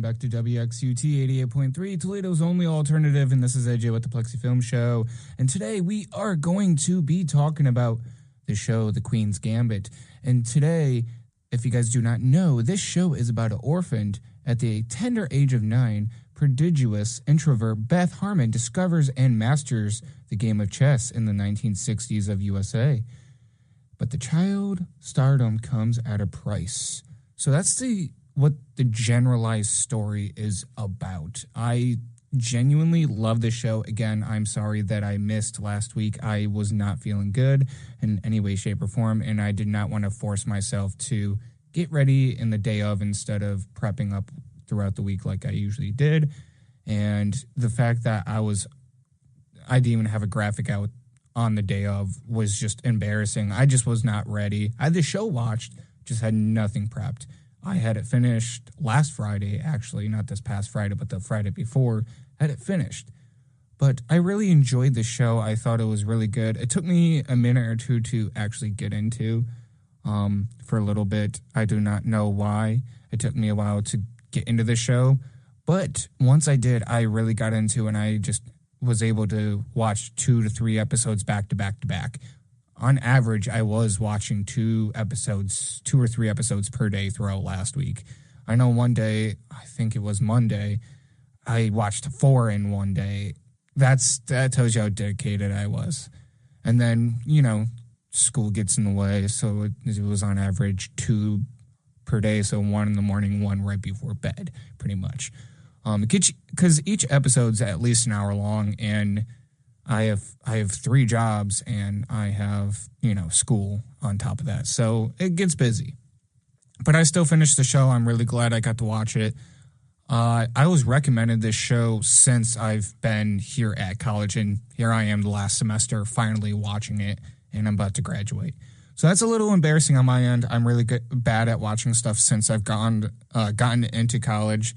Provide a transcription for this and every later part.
back to WXUT 88.3, Toledo's only alternative, and this is AJ with the Plexi Film Show. And today we are going to be talking about the show, The Queen's Gambit. And today, if you guys do not know, this show is about an orphaned. At the tender age of 9, prodigious introvert Beth Harmon discovers and masters the game of chess in the 1960s of USA. But the child stardom comes at a price. So that's what the generalized story is about. I genuinely love this show. Again, I'm sorry that I missed last week. I was not feeling good in any way, shape, or form, and I did not want to force myself to get ready in the day of instead of prepping up throughout the week like I usually did. And the fact that I didn't even have a graphic out on the day of was just embarrassing. I just was not ready. I had the show watched, just had nothing prepped. I had it finished last Friday, actually, not this past Friday, but the Friday before, had it finished. But I really enjoyed the show. I thought it was really good. It took me a minute or two to actually get into for a little bit. I do not know why. It took me a while to get into the show. But once I did, I really got into it, and I just was able to watch 2 to 3 episodes back to back to back. On average, I was watching 2 or 3 episodes per day throughout last week. I know one day, I think it was Monday, I watched 4 in one day. That tells you how dedicated I was. And then, school gets in the way, so it was on average 2 per day, so 1 in the morning, 1 right before bed, pretty much. Because each episode's at least an hour long, and I have 3 jobs, and I have, school on top of that. So it gets busy. But I still finished the show. I'm really glad I got to watch it. I was recommended this show since I've been here at college, and here I am the last semester finally watching it, and I'm about to graduate. So that's a little embarrassing on my end. I'm really bad at watching stuff since I've gotten into college.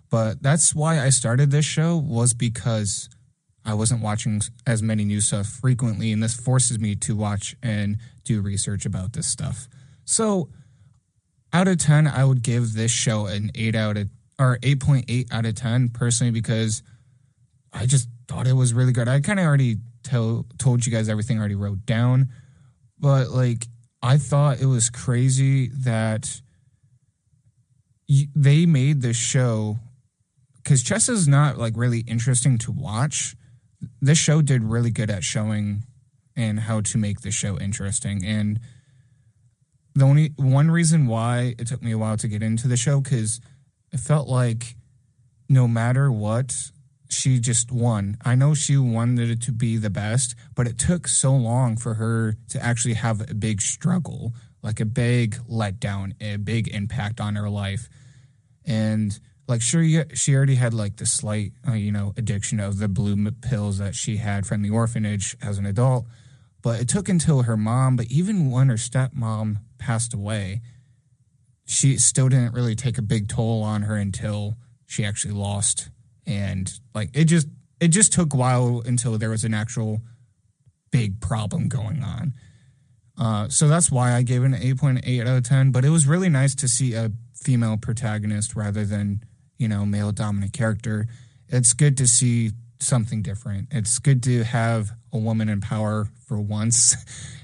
But that's why I started this show, was because I wasn't watching as many new stuff frequently, and this forces me to watch and do research about this stuff. So, out of 10, I would give this show an 8.8 out of 10 personally, because I just thought it was really good. I kind of already told you guys everything I already wrote down, but I thought it was crazy that they made this show, because chess is not really interesting to watch. This show did really good at showing and how to make the show interesting. And the only one reason why it took me a while to get into the show, because it felt like no matter what, she just won. I know she wanted it to be the best, but it took so long for her to actually have a big struggle, like a big letdown, a big impact on her life. And sure, she already had the slight, addiction of the blue pills that she had from the orphanage as an adult. But it took until her mom, but even when her stepmom passed away, she still didn't really take a big toll on her until she actually lost. And it just took a while until there was an actual big problem going on. So that's why I gave it an 8.8 out of 10. But it was really nice to see a female protagonist rather than male dominant character. It's good to see something different. It's good to have a woman in power for once.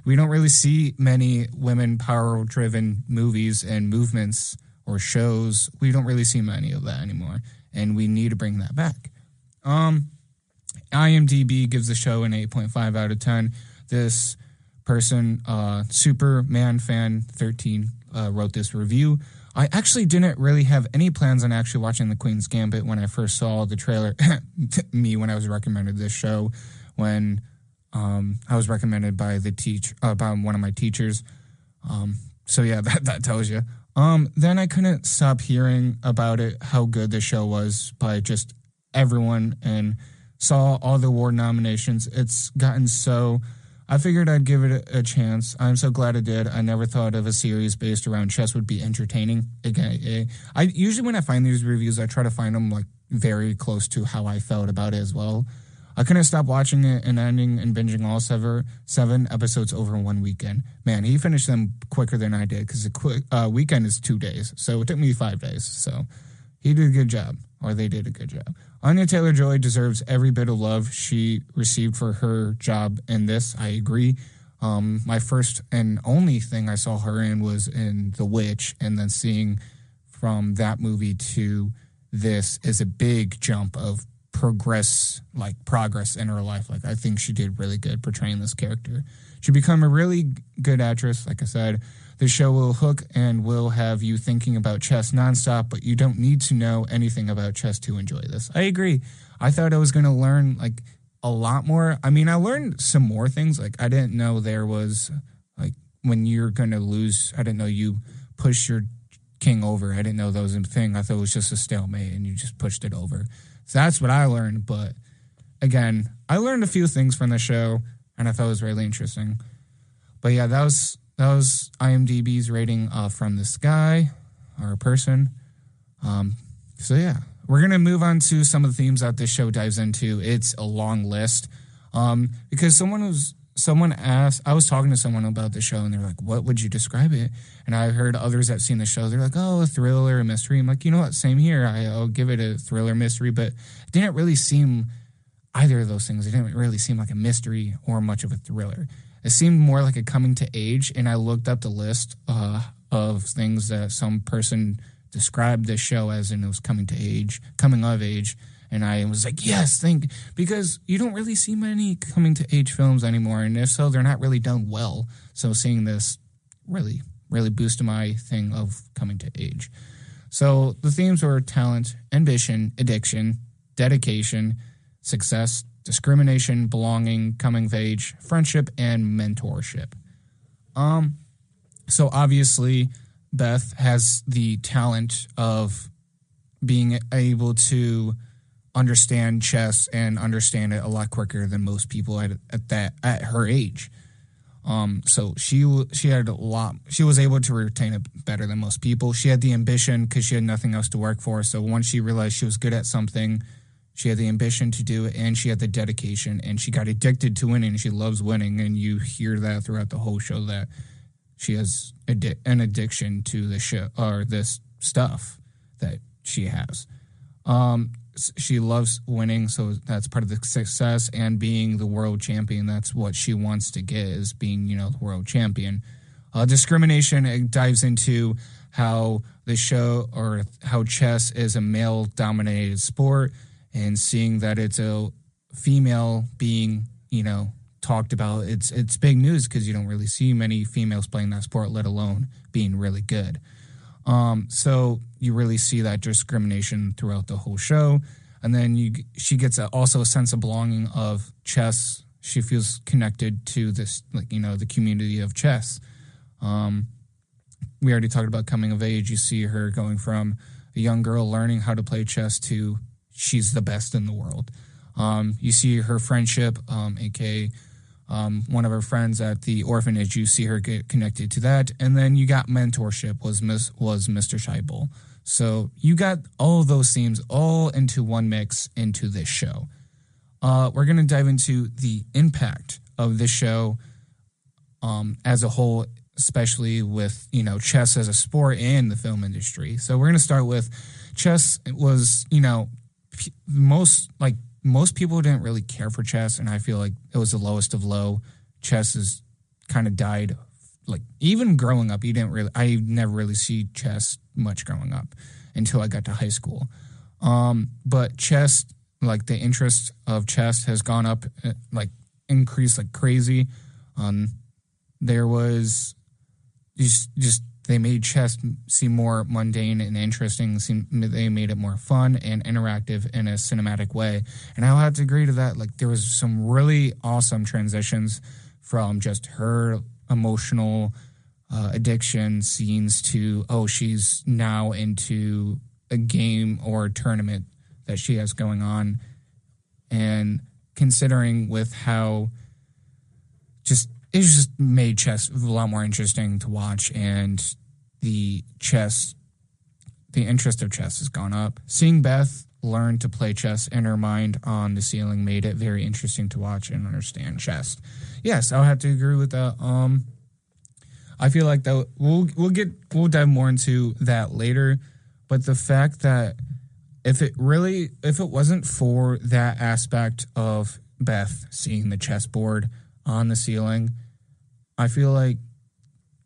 We don't really see many women power driven movies and movements or shows. We don't really see many of that anymore, and we need to bring that back. IMDb gives the show an 8.5 out of 10. This person, Superman fan 13, wrote this review. I actually didn't really have any plans on actually watching The Queen's Gambit when I first saw the trailer. When I was recommended this show, when I was recommended by by one of my teachers. So yeah, that tells you. Then I couldn't stop hearing about it, how good the show was, by just everyone, and saw all the award nominations. It's gotten so... I figured I'd give it a chance. I'm so glad I did. I never thought of a series based around chess would be entertaining. Again, usually when I find these reviews, I try to find them very close to how I felt about it as well. I couldn't stop watching it and ending and binging all 7 episodes over one weekend. Man, he finished them quicker than I did, because the weekend is 2 days, so it took me 5 days. So he did a good job, or they did a good job. Anya Taylor-Joy deserves every bit of love she received for her job in this. I agree. My first and only thing I saw her in was in The Witch, and then seeing from that movie to this is a big jump of progress in her life. Like, I think she did really good portraying this character. She become a really good actress. Like I said, the show will hook and will have you thinking about chess nonstop, but you don't need to know anything about chess to enjoy this. I agree. I thought I was going to learn like a lot more. I mean, I learned some more things. Like, I didn't know there was like when you're going to lose, I didn't know you push your king over. I didn't know that was a thing. I thought it was just a stalemate and you just pushed it over. So that's what I learned. But again, I learned a few things from the show and I thought it was really interesting. But yeah, that was IMDb's rating from this guy or person. So yeah, we're going to move on to some of the themes that this show dives into. It's a long list because someone asked, I was talking to someone about the show and they're like, what would you describe it? And I heard others that seen the show. They're like, oh, a thriller, a mystery. I'm like, you know what? Same here. I'll give it a thriller mystery, but it didn't really seem either of those things. It didn't really seem like a mystery or much of a thriller. It seemed more like a coming to age, and I looked up the list of things that some person described this show as, and it was coming of age, and I was like, yes, because you don't really see many coming to age films anymore, and if so, they're not really done well. So seeing this really, really boosted my thing of coming to age. So the themes were talent, ambition, addiction, dedication, success, discrimination, belonging, coming of age, friendship, and mentorship. So obviously, Beth has the talent of being able to understand chess and understand it a lot quicker than most people at her age. So she was able to retain it better than most people. She had the ambition because she had nothing else to work for. So once she realized she was good at something, she had the ambition to do it, and she had the dedication, and she got addicted to winning. She loves winning, and you hear that throughout the whole show that she has an addiction to the show or this stuff that she has. She loves winning, so that's part of the success, and being the world champion. That's what she wants to get, is being, the world champion. Discrimination, it dives into how the show or how chess is a male-dominated sport, and seeing that it's a female being, talked about. It's big news because you don't really see many females playing that sport, let alone being really good. So you really see that discrimination throughout the whole show. And then she gets also a sense of belonging of chess. She feels connected to this, the community of chess. We already talked about coming of age. You see her going from a young girl learning how to play chess to she's the best in the world. You see her friendship, aka one of her friends at the orphanage. You see her get connected to that, and then you got mentorship was Mr. Scheibel. So you got all of those themes all into one mix into this show. We're gonna dive into the impact of this show as a whole, especially with chess as a sport and the film industry. So we're gonna start with chess. It was most people didn't really care for chess, and I feel like it was the lowest of low. Chess has kind of died. Like, even growing up, I never really see chess much growing up until I got to high school. But chess, like the interest of chess has gone up, increased like crazy. There was just they made chess seem more mundane and interesting. They made it more fun and interactive in a cinematic way. And I'll have to agree to that. Like, there was some really awesome transitions from just her emotional addiction scenes to, she's now into a game or a tournament that she has going on. And considering with how it just made chess a lot more interesting to watch, and the interest of chess has gone up. Seeing Beth learn to play chess in her mind on the ceiling made it very interesting to watch and understand chess. Yes, I'll have to agree with that. I feel like that we'll dive more into that later, but the fact that if it wasn't for that aspect of Beth seeing the chessboard on the ceiling, I feel like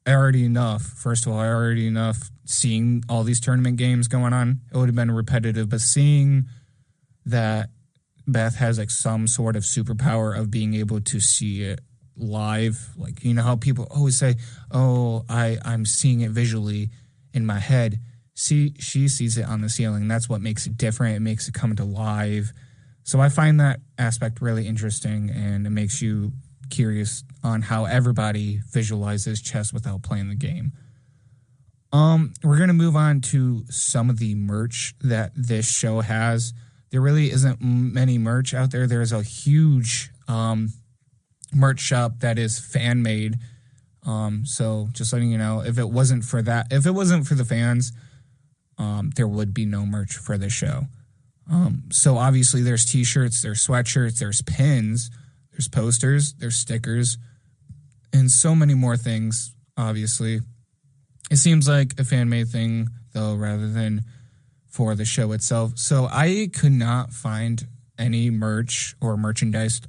I already enough seeing all these tournament games going on. It would have been repetitive, but seeing that Beth has like some sort of superpower of being able to see it live, like, you know how people always say, oh, I'm seeing it visually in my head. She sees it on the ceiling. That's what makes it different. It makes it come to live. So I find that aspect really interesting, and it makes you curious on how everybody visualizes chess without playing the game. We're going to move on to some of the merch that this show has. There really isn't many merch out there. There's a huge merch shop that is fan made. So just letting you know, if it wasn't for the fans, there would be no merch for this show. So obviously there's t-shirts, there's sweatshirts, there's pins, there's posters, there's stickers, and so many more things, obviously. It seems like a fan-made thing, though, rather than for the show itself. So I could not find any merch or merchandise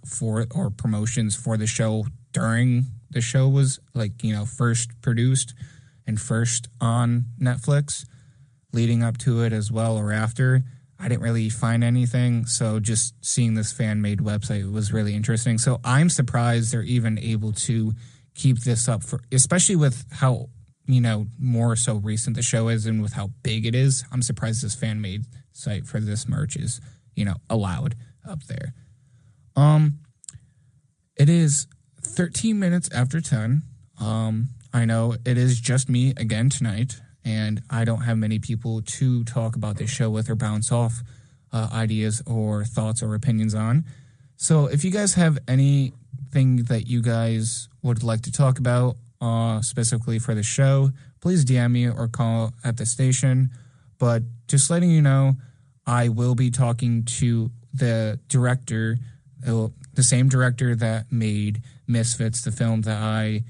or promotions for the show during the show was, like, you know, first produced and first on Netflix, leading up to it as well or after. I didn't really find anything, so just seeing this fan-made website was really interesting. So I'm surprised they're even able to keep this up, especially with how, you know, more so recent the show is and with how big it is. I'm surprised this fan-made site for this merch is, you know, allowed up there. It is 13 minutes after 10. I know it is just me again tonight, and I don't have many people to talk about this show with or bounce off ideas or thoughts or opinions on. So if you guys have anything that you guys would like to talk about specifically for the show, please DM me or call at the station. But just letting you know, I will be talking to the director, the same director that made Misfits, the film that I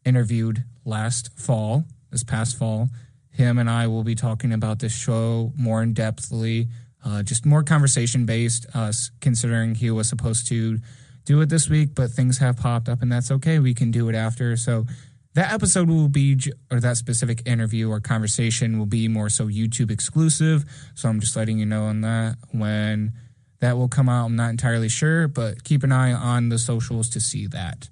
interviewed this past fall. Him and I will be talking about this show more in depthly, just more conversation based, considering he was supposed to do it this week, but things have popped up and that's okay. We can do it after. So that episode will be, or that specific interview or conversation will be more so YouTube exclusive. So I'm just letting you know on that. When that will come out, I'm not entirely sure, but keep an eye on the socials to see that.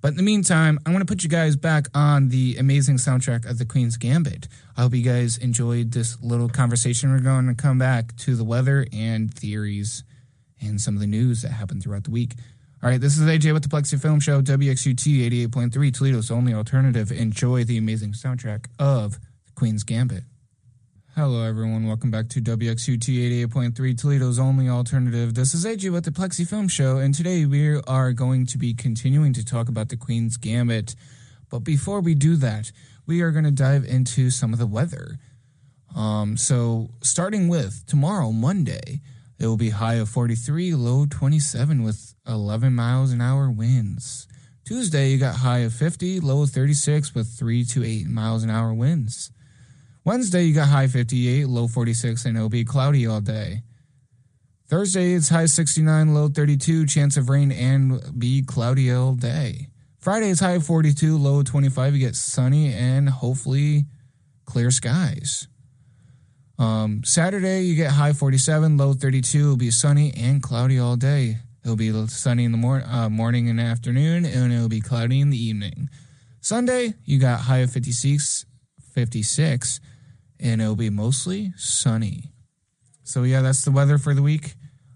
But in the meantime, I want to put you guys back on the amazing soundtrack of The Queen's Gambit. I hope you guys enjoyed this little conversation. We're going to come back to the weather and theories and some of the news that happened throughout the week. All right, this is AJ with the Plexi Film Show, WXUT 88.3, Toledo's only alternative. Enjoy the amazing soundtrack of The Queen's Gambit. Hello, everyone. Welcome back to WXUT 88.3, Toledo's only alternative. This is AJ with the Plexi Film Show, and today we are going to be continuing to talk about The Queen's Gambit. But before we do that, we are going to dive into some of the weather. So starting with tomorrow, Monday, it will be high of 43, low 27 with 11 miles an hour winds. Tuesday, you got high of 50, low 36 with 3 to 8 miles an hour winds. Wednesday, you got high 58, low 46, and it'll be cloudy all day. Thursday, it's high 69, low 32, chance of rain and be cloudy all day. Friday, it's high 42, low 25, you get sunny and hopefully clear skies. Saturday, you get high 47, low 32, it'll be sunny and cloudy all day. It'll be sunny in the morning and afternoon, and it'll be cloudy in the evening. Sunday, you got high of 56, and it'll be mostly sunny. So yeah, that's the weather for the week.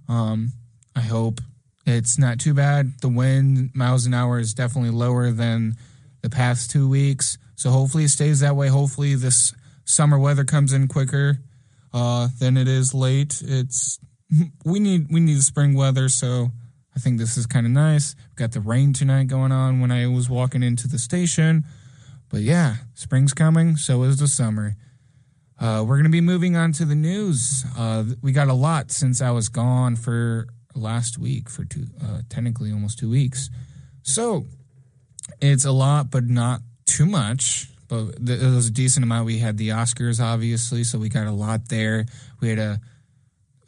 I hope it's not too bad. The wind miles an hour is definitely lower than the past 2 weeks, so hopefully it stays that way. Hopefully this summer weather comes in quicker than it is late. We need the spring weather, so I think this is kind of nice. We've got the rain tonight going on when I was walking into the station. But yeah, spring's coming, so is the summer. We're going to be moving on to the news. We got a lot since I was gone for last week, for technically almost 2 weeks. So it's a lot, but not too much. But it was a decent amount. We had the Oscars, obviously, so we got a lot there. We had a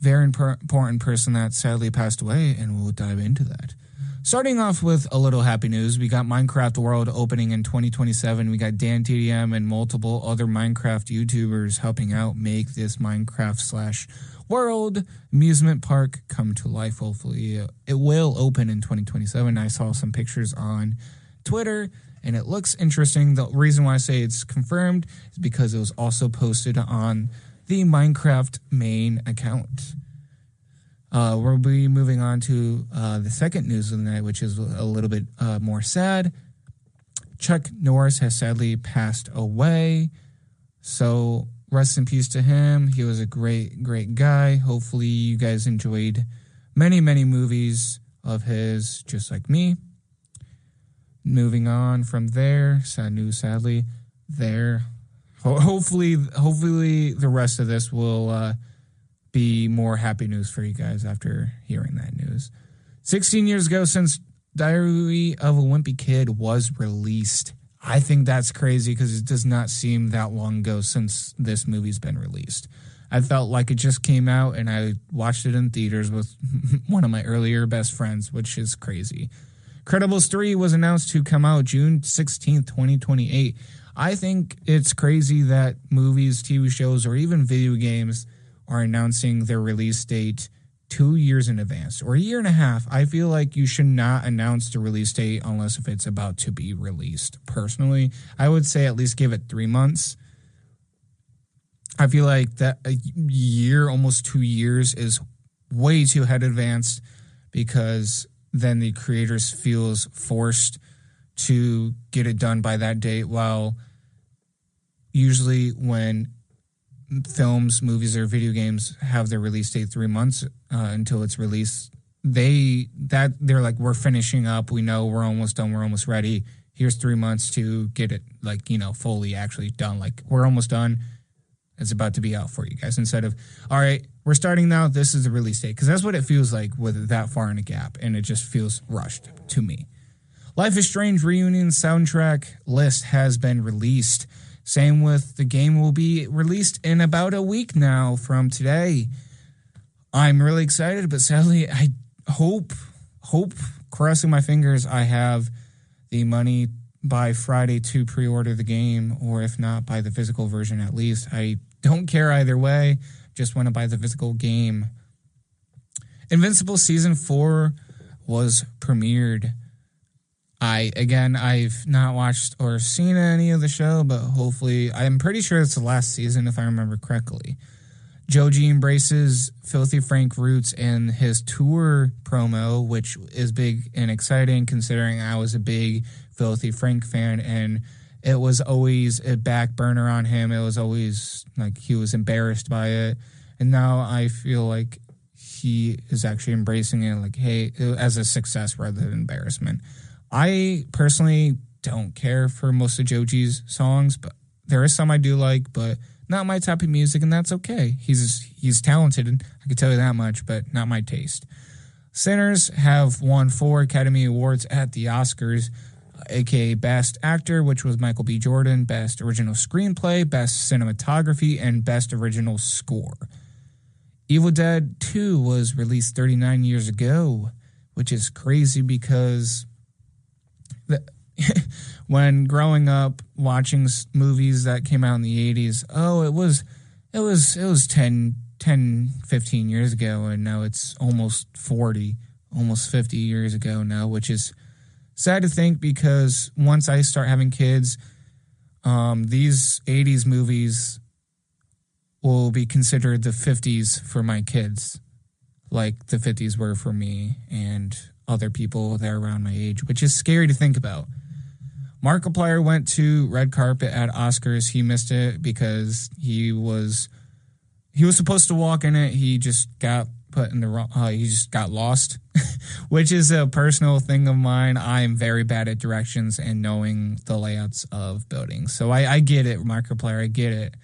very important person that sadly passed away, and we'll dive into that. Starting off with a little happy news, we got Minecraft World opening in 2027. We got Dan TDM and multiple other Minecraft YouTubers helping out make this Minecraft/World amusement park come to life. Hopefully, it will open in 2027. I saw some pictures on Twitter, and it looks interesting. The reason why I say it's confirmed is because it was also posted on the Minecraft main account. We'll be moving on to the second news of the night, which is a little bit more sad. Chuck Norris has sadly passed away. So rest in peace to him. He was a great, great guy. Hopefully you guys enjoyed many, many movies of his, just like me. Moving on from there, sad news, sadly, there. Hopefully the rest of this will be more happy news for you guys after hearing that news. 16 years ago since Diary of a Wimpy Kid was released. I think that's crazy because it does not seem that long ago since this movie's been released. I felt like it just came out and I watched it in theaters with one of my earlier best friends, which is crazy. Incredibles 3 was announced to come out June 16th, 2028. I think it's crazy that movies, TV shows, or even video games are announcing their release date 2 years in advance or a year and a half. I feel like you should not announce the release date unless if it's about to be released. Personally, I would say at least give it 3 months. I feel like that a year, almost 2 years is way too ahead advanced because then the creators feels forced to get it done by that date, while usually when films, movies, or video games have their release date 3 months until it's released, they're like, we're finishing up, we know we're almost done, we're almost ready, here's 3 months to get it, like, you know, fully actually done, like, we're almost done, it's about to be out for you guys, instead of, all right, we're starting now, this is the release date, because that's what it feels like with that far in a gap, and it just feels rushed to me. Life is Strange reunion soundtrack list has been released. Same with the game, will be released in about a week now from today. I'm really excited, but sadly, I hope, crossing my fingers, I have the money by Friday to pre-order the game, or if not, buy the physical version at least. I don't care either way, just want to buy the physical game. Invincible Season 4 was premiered. I've not watched or seen any of the show, but hopefully, I'm pretty sure it's the last season if I remember correctly. Joji embraces Filthy Frank roots in his tour promo, which is big and exciting considering I was a big Filthy Frank fan, and it was always a back burner on him. It was always like he was embarrassed by it, and now I feel like he is actually embracing it, like, hey, as a success rather than embarrassment. I personally don't care for most of Joji's songs, but there is some I do like, but not my type of music, and that's okay. He's talented, I can tell you that much, but not my taste. Sinners have won 4 Academy Awards at the Oscars, aka Best Actor, which was Michael B. Jordan, Best Original Screenplay, Best Cinematography, and Best Original Score. Evil Dead 2 was released 39 years ago, which is crazy because when growing up watching movies that came out in the 80s, it was 10, 15 years ago, and now it's almost 40, almost 50 years ago now, which is sad to think because once I start having kids, these 80s movies will be considered the 50s for my kids, like the 50s were for me and other people that are around my age, which is scary to think about. Markiplier went to red carpet at Oscars. He missed it because he was supposed to walk in it. He just got put in the wrong. He just got lost, which is a personal thing of mine. I am very bad at directions and knowing the layouts of buildings. So I get it, Markiplier. I get it,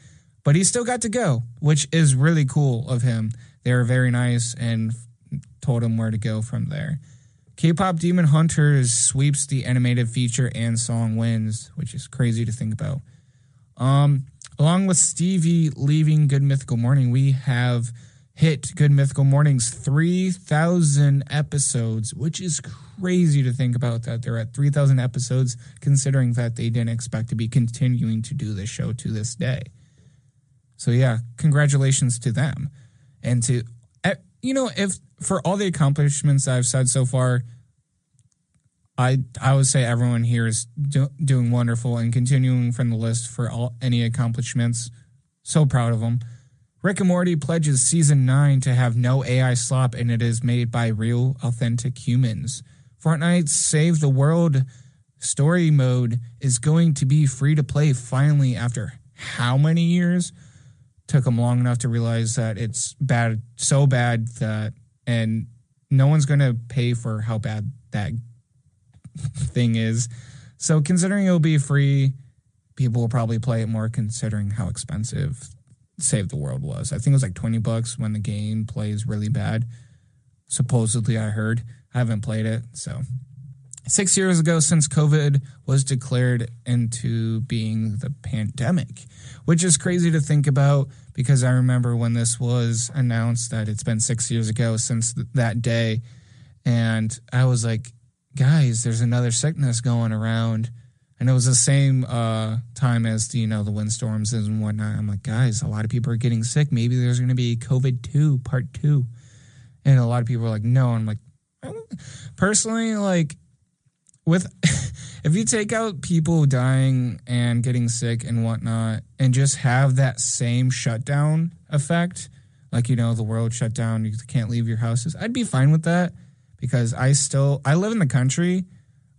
but he still got to go, which is really cool of him. They were very nice and told him where to go from there. K-pop Demon Hunters sweeps the animated feature and song wins, which is crazy to think about. Along with Stevie leaving Good Mythical Morning, we have hit Good Mythical Mornings 3,000 episodes, which is crazy to think about that they're at 3,000 episodes, considering that they didn't expect to be continuing to do this show to this day. So yeah, congratulations to them. And to, if for all the accomplishments I've said so far, I would say everyone here is doing wonderful and continuing from the list for any accomplishments. So proud of them. Rick and Morty pledges season 9 to have no AI slop, and it is made by real, authentic humans. Fortnite's Save the World story mode is going to be free to play finally after how many years? Took them long enough to realize that it's bad, so bad that, and no one's going to pay for how bad that thing is. So considering it'll be free, people will probably play it more considering how expensive Save the World was. I think it was like $20 when the game plays really bad. Supposedly, I heard. I haven't played it. So 6 years ago since COVID was declared into being the pandemic, which is crazy to think about because I remember when this was announced that it's been 6 years ago since that day. And I was like, guys, there's another sickness going around. And it was the same time as, the windstorms and whatnot. I'm like, guys, a lot of people are getting sick. Maybe there's going to be COVID 2, part 2. And a lot of people are like, no. I'm like, personally, like, if you take out people dying and getting sick and whatnot and just have that same shutdown effect, like, the world shut down, you can't leave your houses, I'd be fine with that because I live in the country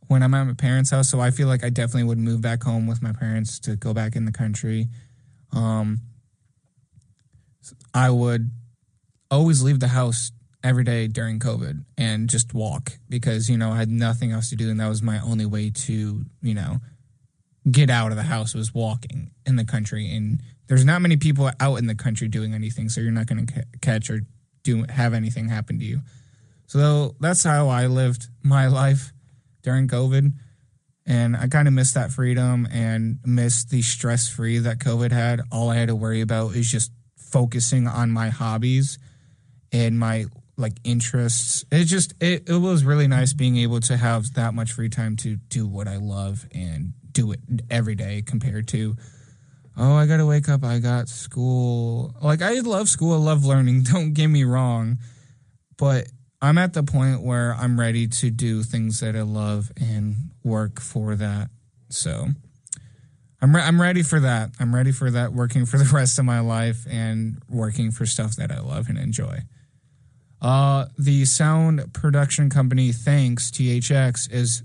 when I'm at my parents' house, so I feel like I definitely would move back home with my parents to go back in the country. I would always leave the house every day during COVID and just walk because, I had nothing else to do, and that was my only way to, get out of the house was walking in the country. And there's not many people out in the country doing anything, so you're not going to catch or have anything happen to you. So that's how I lived my life during COVID, and I kind of missed that freedom and missed the stress-free that COVID had. All I had to worry about is just focusing on my hobbies and my interests. It was really nice being able to have that much free time to do what I love and do it every day compared to, I got to wake up, I got school. I love school, I love learning, don't get me wrong, but I'm at the point where I'm ready to do things that I love and work for that. So I'm ready for that. I'm ready for that, working for the rest of my life and working for stuff that I love and enjoy. The sound production company Thanks, THX, is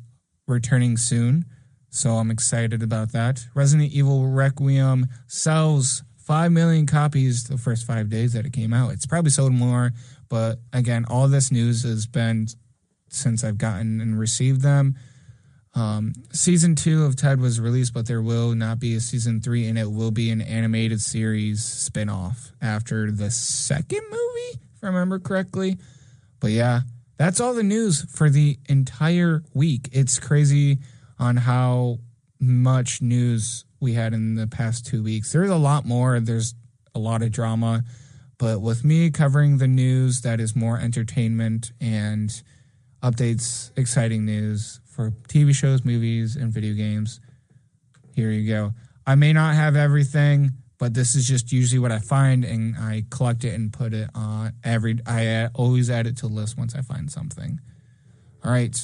returning soon, so I'm excited about that. Resident Evil Requiem sells 5 million copies the first 5 days that it came out. It's probably sold more, but again, all this news has been since I've gotten and received them. Season 2 of Ted was released, but there will not be a season 3, and it will be an animated series spinoff after the second movie, if I remember correctly. But yeah, that's all the news for the entire week. It's crazy on how much news we had in the past 2 weeks. There's a lot more. There's a lot of drama. But with me covering the news that is more entertainment and updates, exciting news for TV shows, movies, and video games, here you go. I may not have everything, but this is just usually what I find, and I collect it and put it on I always add it to a list once I find something. All right.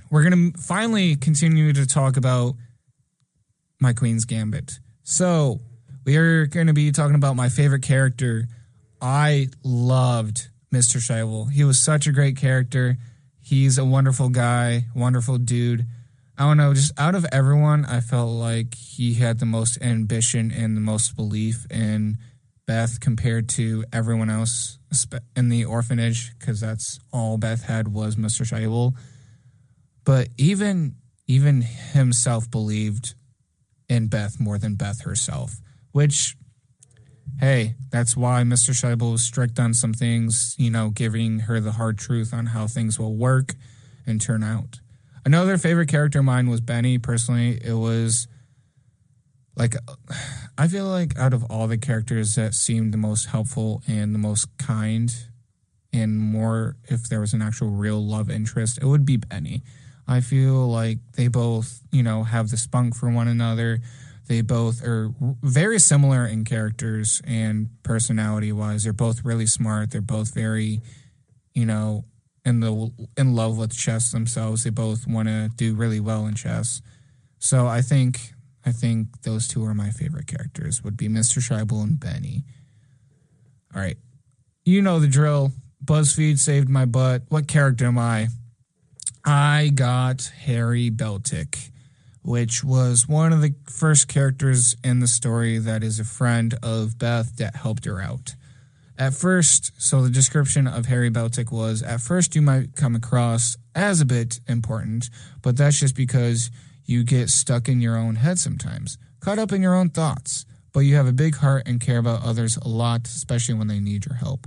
We're going to finally continue to talk about my Queen's Gambit. So we are going to be talking about my favorite character. I loved Mr. Scheibel. He was such a great character. He's a wonderful guy, wonderful dude. I don't know, just out of everyone, I felt like he had the most ambition and the most belief in Beth compared to everyone else in the orphanage, because that's all Beth had was Mr. Scheibel. But even himself believed in Beth more than Beth herself, which, hey, that's why Mr. Scheibel was strict on some things, giving her the hard truth on how things will work and turn out. Another favorite character of mine was Benny. Personally, it was like, I feel like out of all the characters that seemed the most helpful and the most kind and more if there was an actual real love interest, it would be Benny. I feel like they both, have the spunk for one another. They both are very similar in characters and personality-wise. They're both really smart. They're both very, in love with chess themselves. They both want to do really well in chess. So I think those two are my favorite characters, would be Mr. Scheibel and Benny. All right. You know the drill. BuzzFeed saved my butt. What character am I? I got Harry Beltic, which was one of the first characters in the story that is a friend of Beth that helped her out. At first, so the description of Harry Beltic was, at first you might come across as a bit important, but that's just because you get stuck in your own head sometimes, caught up in your own thoughts, but you have a big heart and care about others a lot, especially when they need your help.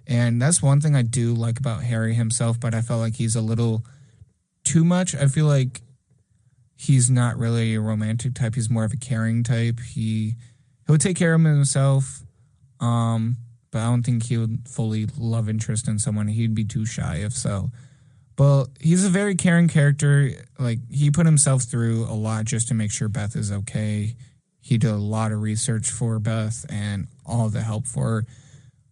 And that's one thing I do like about Harry himself, but I felt like he's a little too much. I feel like he's not really a romantic type. He's more of a caring type. He'll take care of himself, but I don't think he would fully love interest in someone. He'd be too shy if so. But he's a very caring character. Like, he put himself through a lot just to make sure Beth is okay. He did a lot of research for Beth and all the help for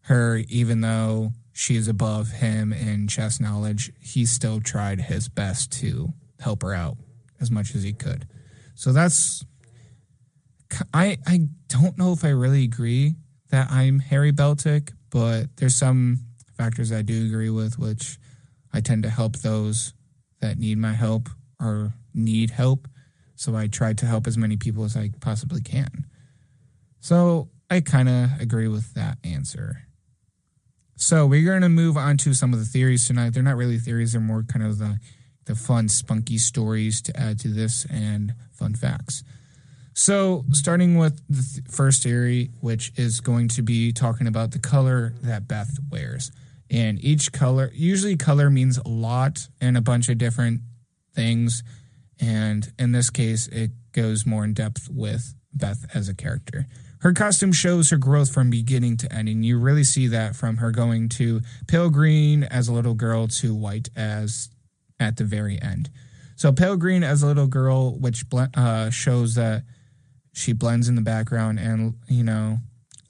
her, even though she's above him in chess knowledge. He still tried his best to help her out as much as he could. So that's... I don't know if I really agree that I'm Harry Beltic, but there's some factors I do agree with, which I tend to help those that need my help or need help. So I try to help as many people as I possibly can. So I kind of agree with that answer. So we're going to move on to some of the theories tonight. They're not really theories. They're more kind of the fun, spunky stories to add to this and fun facts. So starting with the first theory, which is going to be talking about the color that Beth wears. And each color, usually color means a lot and a bunch of different things. And in this case, it goes more in depth with Beth as a character. Her costume shows her growth from beginning to end. And you really see that from her going to pale green as a little girl to white as at the very end. So pale green as a little girl, which shows that she blends in the background and,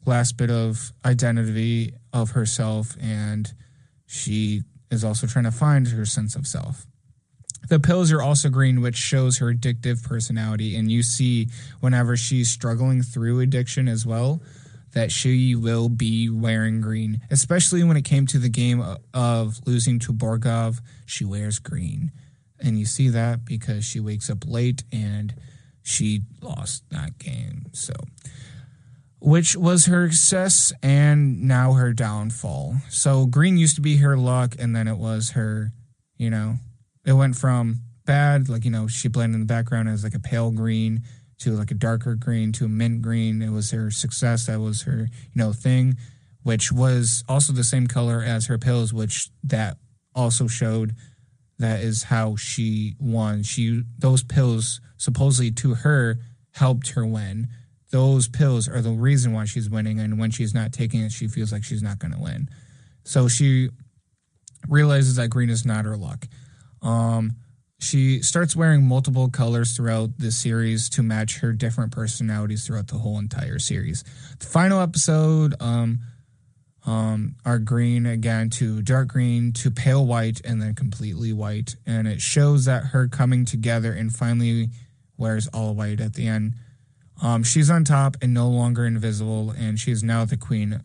last bit of identity of herself, and she is also trying to find her sense of self. The pills are also green, which shows her addictive personality, and you see whenever she's struggling through addiction as well, that she will be wearing green, especially when it came to the game of losing to Borgov. She wears green, and you see that because she wakes up late and she lost that game. So, which was her success and now her downfall. So green used to be her luck, and then it was her, it went from bad, she blended in the background as like a pale green to like a darker green to a mint green. It was her success. That was her, thing, which was also the same color as her pills, which that also showed that is how she won. Those pills supposedly to her helped her win. Those pills are the reason why she's winning, and when she's not taking it, she feels like she's not going to win. So she realizes that green is not her luck. She starts wearing multiple colors throughout the series to match her different personalities throughout the whole entire series. The final episode are green again to dark green to pale white and then completely white, and it shows that her coming together and finally wears all white at the end. She's on top and no longer invisible, and she's now the queen,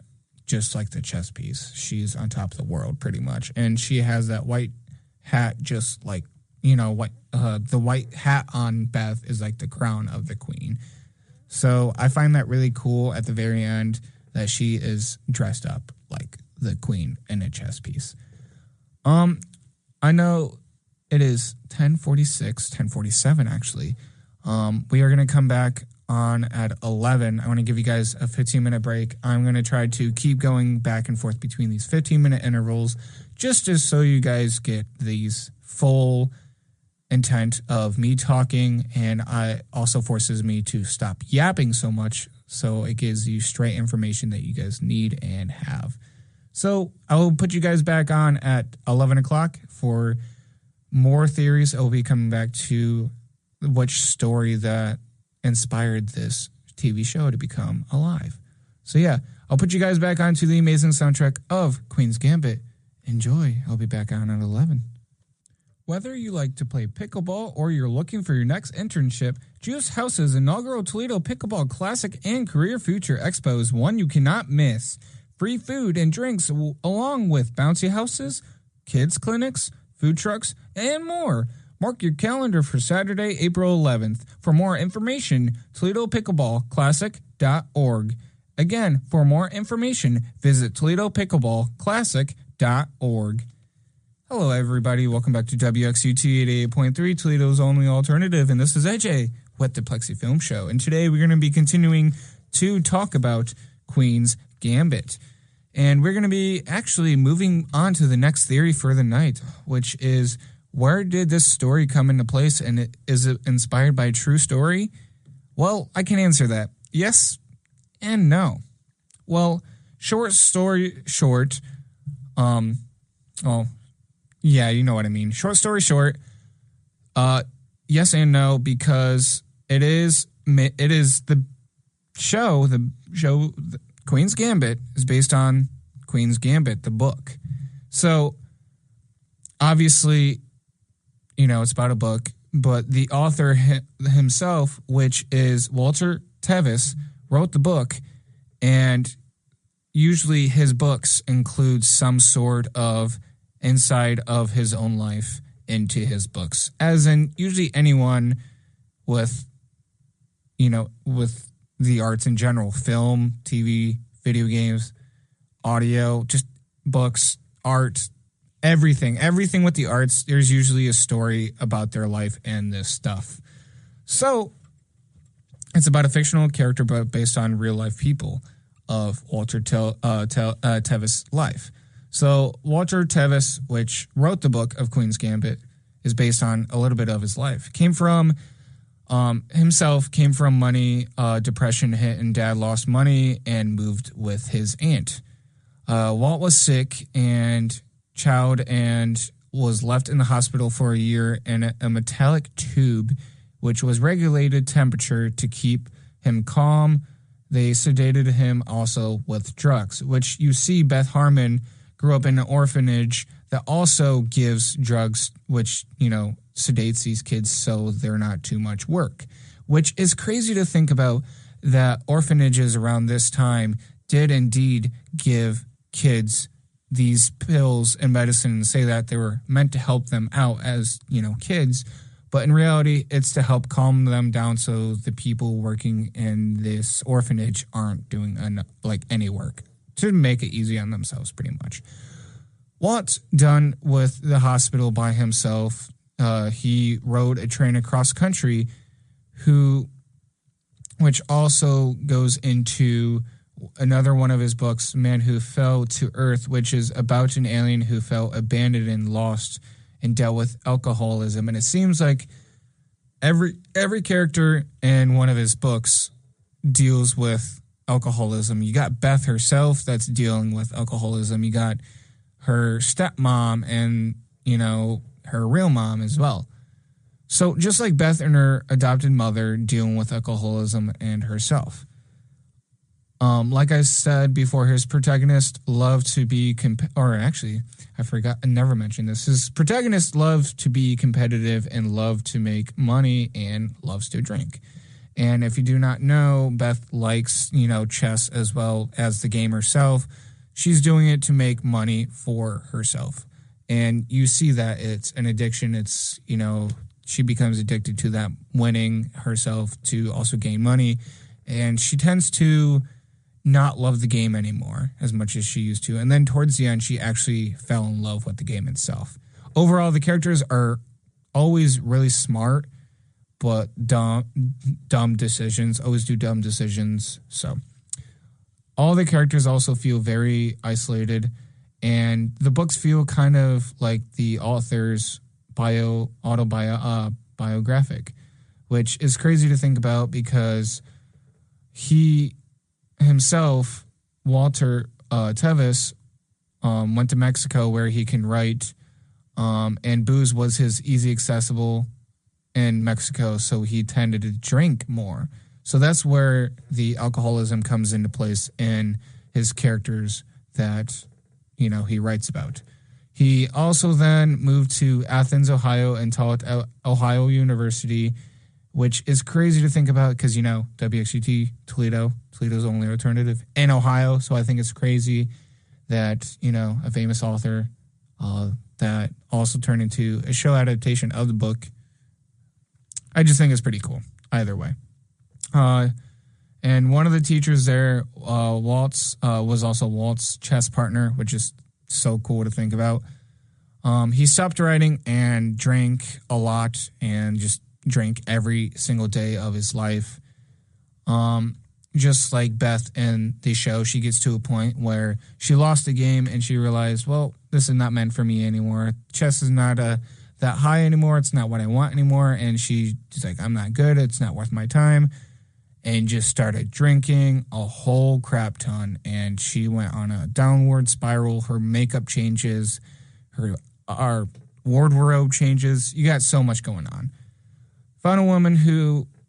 just like the chess piece. She's on top of the world pretty much, and she has that white hat, just like the white hat on Beth is like the crown of the queen. So I find that really cool at the very end that she is dressed up like the queen in a chess piece. I know it is 10:47 actually. We are going to come back on at 11. I want to give you guys a 15-minute break. I'm going to try to keep going back and forth between these 15-minute intervals just so you guys get these full intent of me talking, and I also forces me to stop yapping so much, so it gives you straight information that you guys need and have. So I will put you guys back on at 11 o'clock for more theories. I will be coming back to which story that inspired this TV show to become alive. So yeah, I'll put you guys back onto the amazing soundtrack of Queen's Gambit. Enjoy. I'll be back on at 11. Whether you like to play pickleball or you're looking for your next internship, Juice House's inaugural Toledo Pickleball Classic and Career Future Expo is one you cannot miss. Free food and drinks along with bouncy houses, kids clinics, food trucks, and more. Mark your calendar for Saturday, April 11th. For more information, ToledoPickleballClassic.org. Again, for more information, visit ToledoPickleballClassic.org. Hello, everybody. Welcome back to WXUT 88.3, Toledo's only alternative, and this is AJ with the Plexi Film Show. And today we're going to be continuing to talk about Queen's Gambit. And we're going to be actually moving on to the next theory for the night, which is, where did this story come into place, and is it inspired by a true story? Well, I can answer that. Yes and no. Well, short story short, yeah, you know what I mean. Short story short, yes and no, because it is the show, Queen's Gambit is based on Queen's Gambit, the book. So, obviously, it's about a book, but the author himself, which is Walter Tevis, wrote the book, and usually his books include some sort of inside of his own life into his books, as in usually anyone with the arts in general, film, TV, video games, audio, just books, art, everything with the arts, there's usually a story about their life and this stuff. So it's about a fictional character, but based on real life people of Walter Tevis' life. So Walter Tevis, which wrote the book of Queen's Gambit, is based on a little bit of his life. Came from money, depression hit, and dad lost money and moved with his aunt. Walt was sick and was left in the hospital for a year in a metallic tube, which was regulated temperature to keep him calm. They sedated him also with drugs, which you see Beth Harmon grew up in an orphanage that also gives drugs, which, sedates these kids so they're not too much work, which is crazy to think about, that orphanages around this time did indeed give kids these pills and medicine and say that they were meant to help them out as, kids. But in reality, it's to help calm them down so the people working in this orphanage aren't doing any work, to make it easy on themselves, pretty much. Walt done with the hospital by himself. He rode a train across country, which also goes into another one of his books, Man Who Fell to Earth, which is about an alien who felt abandoned and lost and dealt with alcoholism. And it seems like every character in one of his books deals with alcoholism. You got Beth herself that's dealing with alcoholism. You got her stepmom and, her real mom as well. So just like Beth and her adopted mother dealing with alcoholism and herself. Like I said before, his protagonist loved to be, I never mentioned this. His protagonist loved to be competitive and loved to make money and loves to drink. And if you do not know, Beth likes, chess as well as the game herself. She's doing it to make money for herself. And you see that it's an addiction. It's, she becomes addicted to that, winning herself to also gain money. And she tends to not love the game anymore as much as she used to. And then towards the end, she actually fell in love with the game itself. Overall, the characters are always really smart, but dumb decisions, always do dumb decisions. So all the characters also feel very isolated, and the books feel kind of like the author's biographic, which is crazy to think about because he himself, Walter Tevis, went to Mexico where he can write, and booze was his easy accessible in Mexico, so he tended to drink more. So that's where the alcoholism comes into place in his characters that, he writes about. He also then moved to Athens, Ohio, and taught at Ohio University, which is crazy to think about because, WXUT, Toledo's only alternative in Ohio. So I think it's crazy that, a famous author that also turned into a show adaptation of the book. I just think it's pretty cool either way. And one of the teachers there, Walt's, was also Walt's chess partner, which is so cool to think about. He stopped writing and drank a lot and just drank every single day of his life. Just like Beth in the show, she gets to a point where she lost the game and she realized, well, this is not meant for me anymore. Chess is not that high anymore. It's not what I want anymore. And she's like, I'm not good. It's not worth my time. And just started drinking a whole crap ton. And she went on a downward spiral. Her makeup changes. Her wardrobe changes. You got so much going on.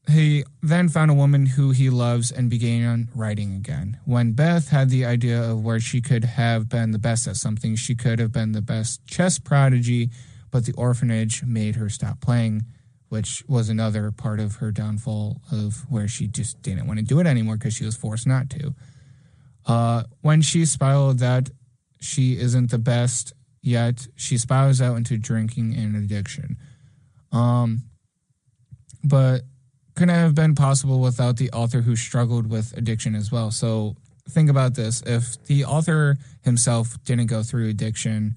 He then found a woman who he loves and began writing again. When Beth had the idea of where she could have been the best at something, she could have been the best chess prodigy, but the orphanage made her stop playing, which was another part of her downfall of where she just didn't want to do it anymore because she was forced not to. When she spiraled that she isn't the best yet, she spirals out into drinking and addiction. But couldn't have been possible without the author who struggled with addiction as well. So think about this. If the author himself didn't go through addiction,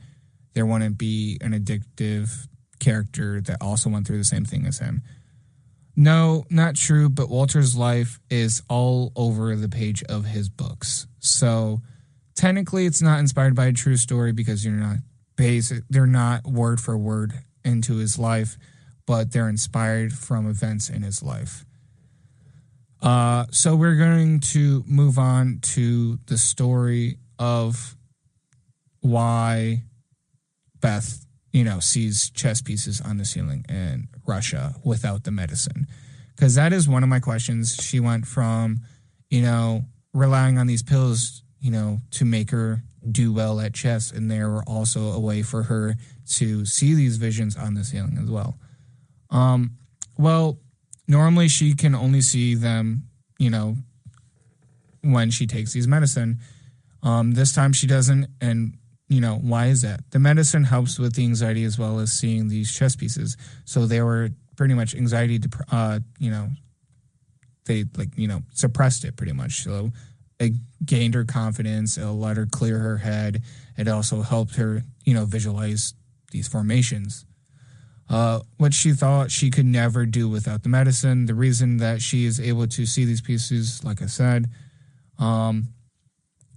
there wouldn't be an addictive character that also went through the same thing as him. No, not true, but Walter's life is all over the page of his books. So technically it's not inspired by a true story because they're not word for word into his life, but they're inspired from events in his life. So we're going to move on to the story of why Beth, sees chess pieces on the ceiling in Russia without the medicine. Because that is one of my questions. She went from, relying on these pills, to make her do well at chess. And they were also a way for her to see these visions on the ceiling as well. Well, normally she can only see them, when she takes these medicine. This time she doesn't. And, why is that? The medicine helps with the anxiety as well as seeing these chess pieces. So they were pretty much anxiety, they suppressed it pretty much. So it gained her confidence. It let her clear her head. It also helped her, visualize these formations. What she thought she could never do without the medicine. The reason that she is able to see these pieces, like I said,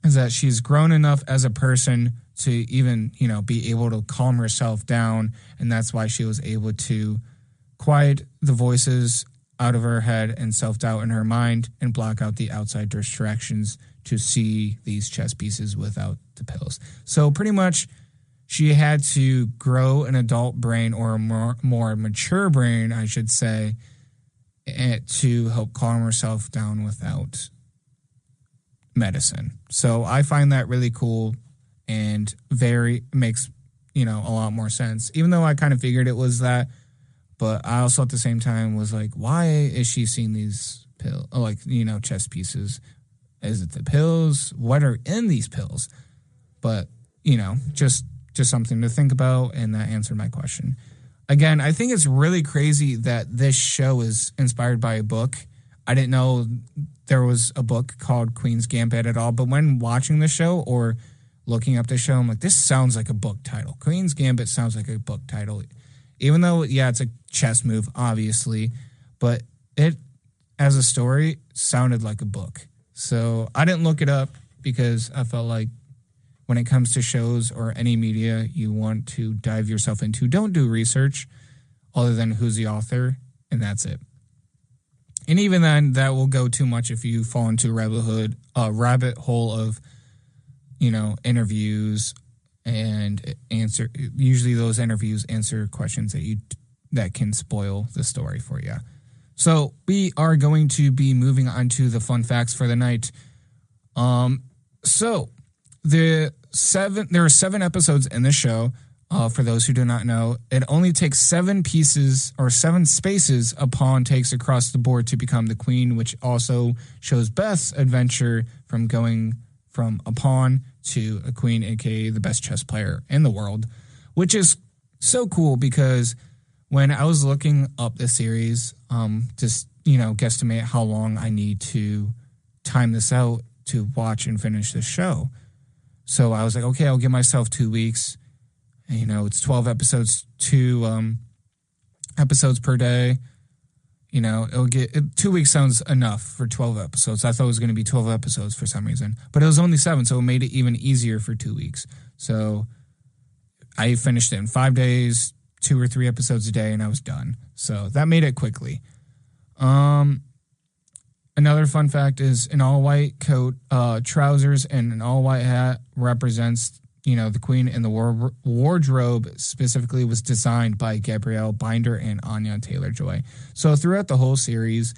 is that she's grown enough as a person to even, be able to calm herself down. And that's why she was able to quiet the voices out of her head and self-doubt in her mind and block out the outside distractions to see these chess pieces without the pills. So pretty much she had to grow an adult brain or a more mature brain, I should say, to help calm herself down without medicine. So I find that really cool and makes, a lot more sense. Even though I kind of figured it was that, but I also at the same time was like, why is she seeing these pills, chess pieces? Is it the pills? What are in these pills? But, just something to think about, and that answered my question. Again, I think it's really crazy that this show is inspired by a book. I didn't know there was a book called Queen's Gambit at all, but when watching the show or looking up the show, I'm like, this sounds like a book title. Queen's Gambit sounds like a book title. Even though, it's a chess move, obviously, but it, as a story, sounded like a book. So I didn't look it up because I felt like, when it comes to shows or any media you want to dive yourself into, don't do research other than who's the author, and that's it. And even then, that will go too much if you fall into a rabbit hole of, interviews and answer. Usually those interviews answer questions that can spoil the story for you. So we are going to be moving on to the fun facts for the night. So there are 7 episodes in the show. For those who do not know, it only takes 7 pieces or 7 spaces a pawn takes across the board to become the queen, which also shows Beth's adventure from going from a pawn to a queen, aka the best chess player in the world, which is so cool because when I was looking up the series, just, guesstimate how long I need to time this out to watch and finish this show. So I was like, okay, I'll give myself 2 weeks. It's 12 episodes, 2 episodes per day. It'll get 2 weeks sounds enough for 12 episodes. I thought it was going to be 12 episodes for some reason, but it was only 7, so it made it even easier for 2 weeks. So I finished it in 5 days, 2 or 3 episodes a day, and I was done. So that made it quickly. Another fun fact is an all-white coat, trousers, and an all-white hat represents the queen, and the wardrobe specifically was designed by Gabrielle Binder and Anya Taylor-Joy. So throughout the whole series,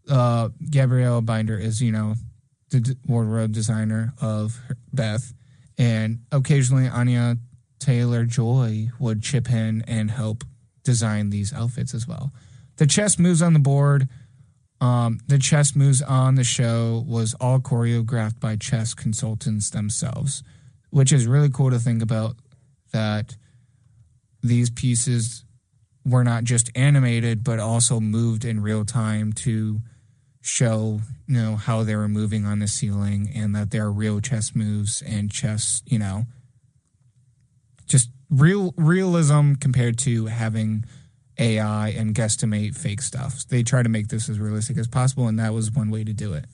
Gabrielle Binder is, the wardrobe designer of Beth, and occasionally Anya Taylor-Joy would chip in and help design these outfits as well. The chess moves on the board, the chess moves on the show was all choreographed by chess consultants themselves, which is really cool to think about, that these pieces were not just animated, but also moved in real time to show, how they were moving on the ceiling, and that they're real chess moves and chess, just realism compared to having AI and guesstimate fake stuff. They try to make this as realistic as possible, and that was one way to do it.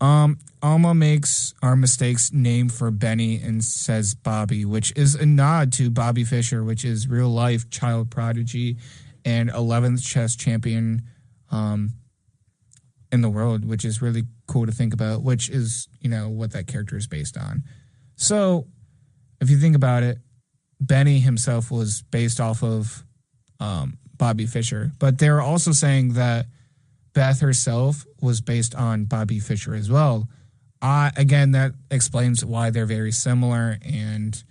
Alma makes our mistakes name for Benny and says Bobby, which is a nod to Bobby Fischer, which is real life child prodigy and 11th chess champion in the world, which is really cool to think about, which is, what that character is based on. So if you think about it, Benny himself was based off of Bobby Fischer, but they're also saying that Beth herself was based on Bobby Fischer as well. Again, that explains why they're very similar and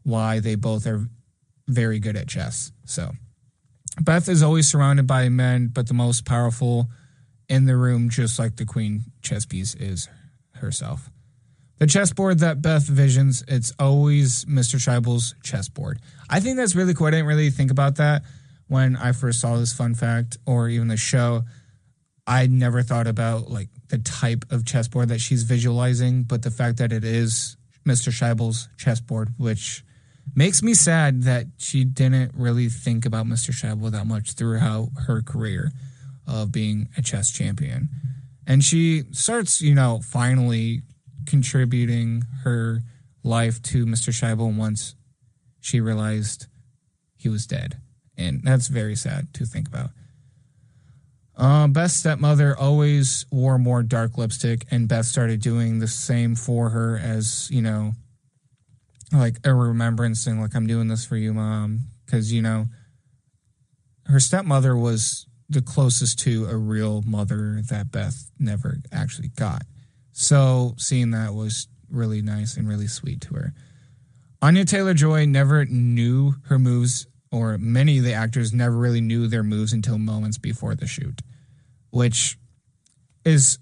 why they both are very good at chess. So Beth is always surrounded by men, but the most powerful in the room, just like the queen chess piece, is herself. The chessboard that Beth visions, it's always Mr. Scheibel's chessboard. I think that's really cool. I didn't really think about that when I first saw this fun fact or even the show. I never thought about the type of chessboard that she's visualizing, but the fact that it is Mr. Scheibel's chessboard, which makes me sad that she didn't really think about Mr. Scheibel that much throughout her career of being a chess champion. And she starts, finally contributing her life to Mr. Scheibel once she realized he was dead. And that's very sad to think about. Beth's stepmother always wore more dark lipstick, and Beth started doing the same for her as, a remembrance thing, I'm doing this for you, Mom. Because, her stepmother was the closest to a real mother that Beth never actually got. So seeing that was really nice and really sweet to her. Anya Taylor-Joy never knew her moves, or many of the actors never really knew their moves until moments before the shoot, which is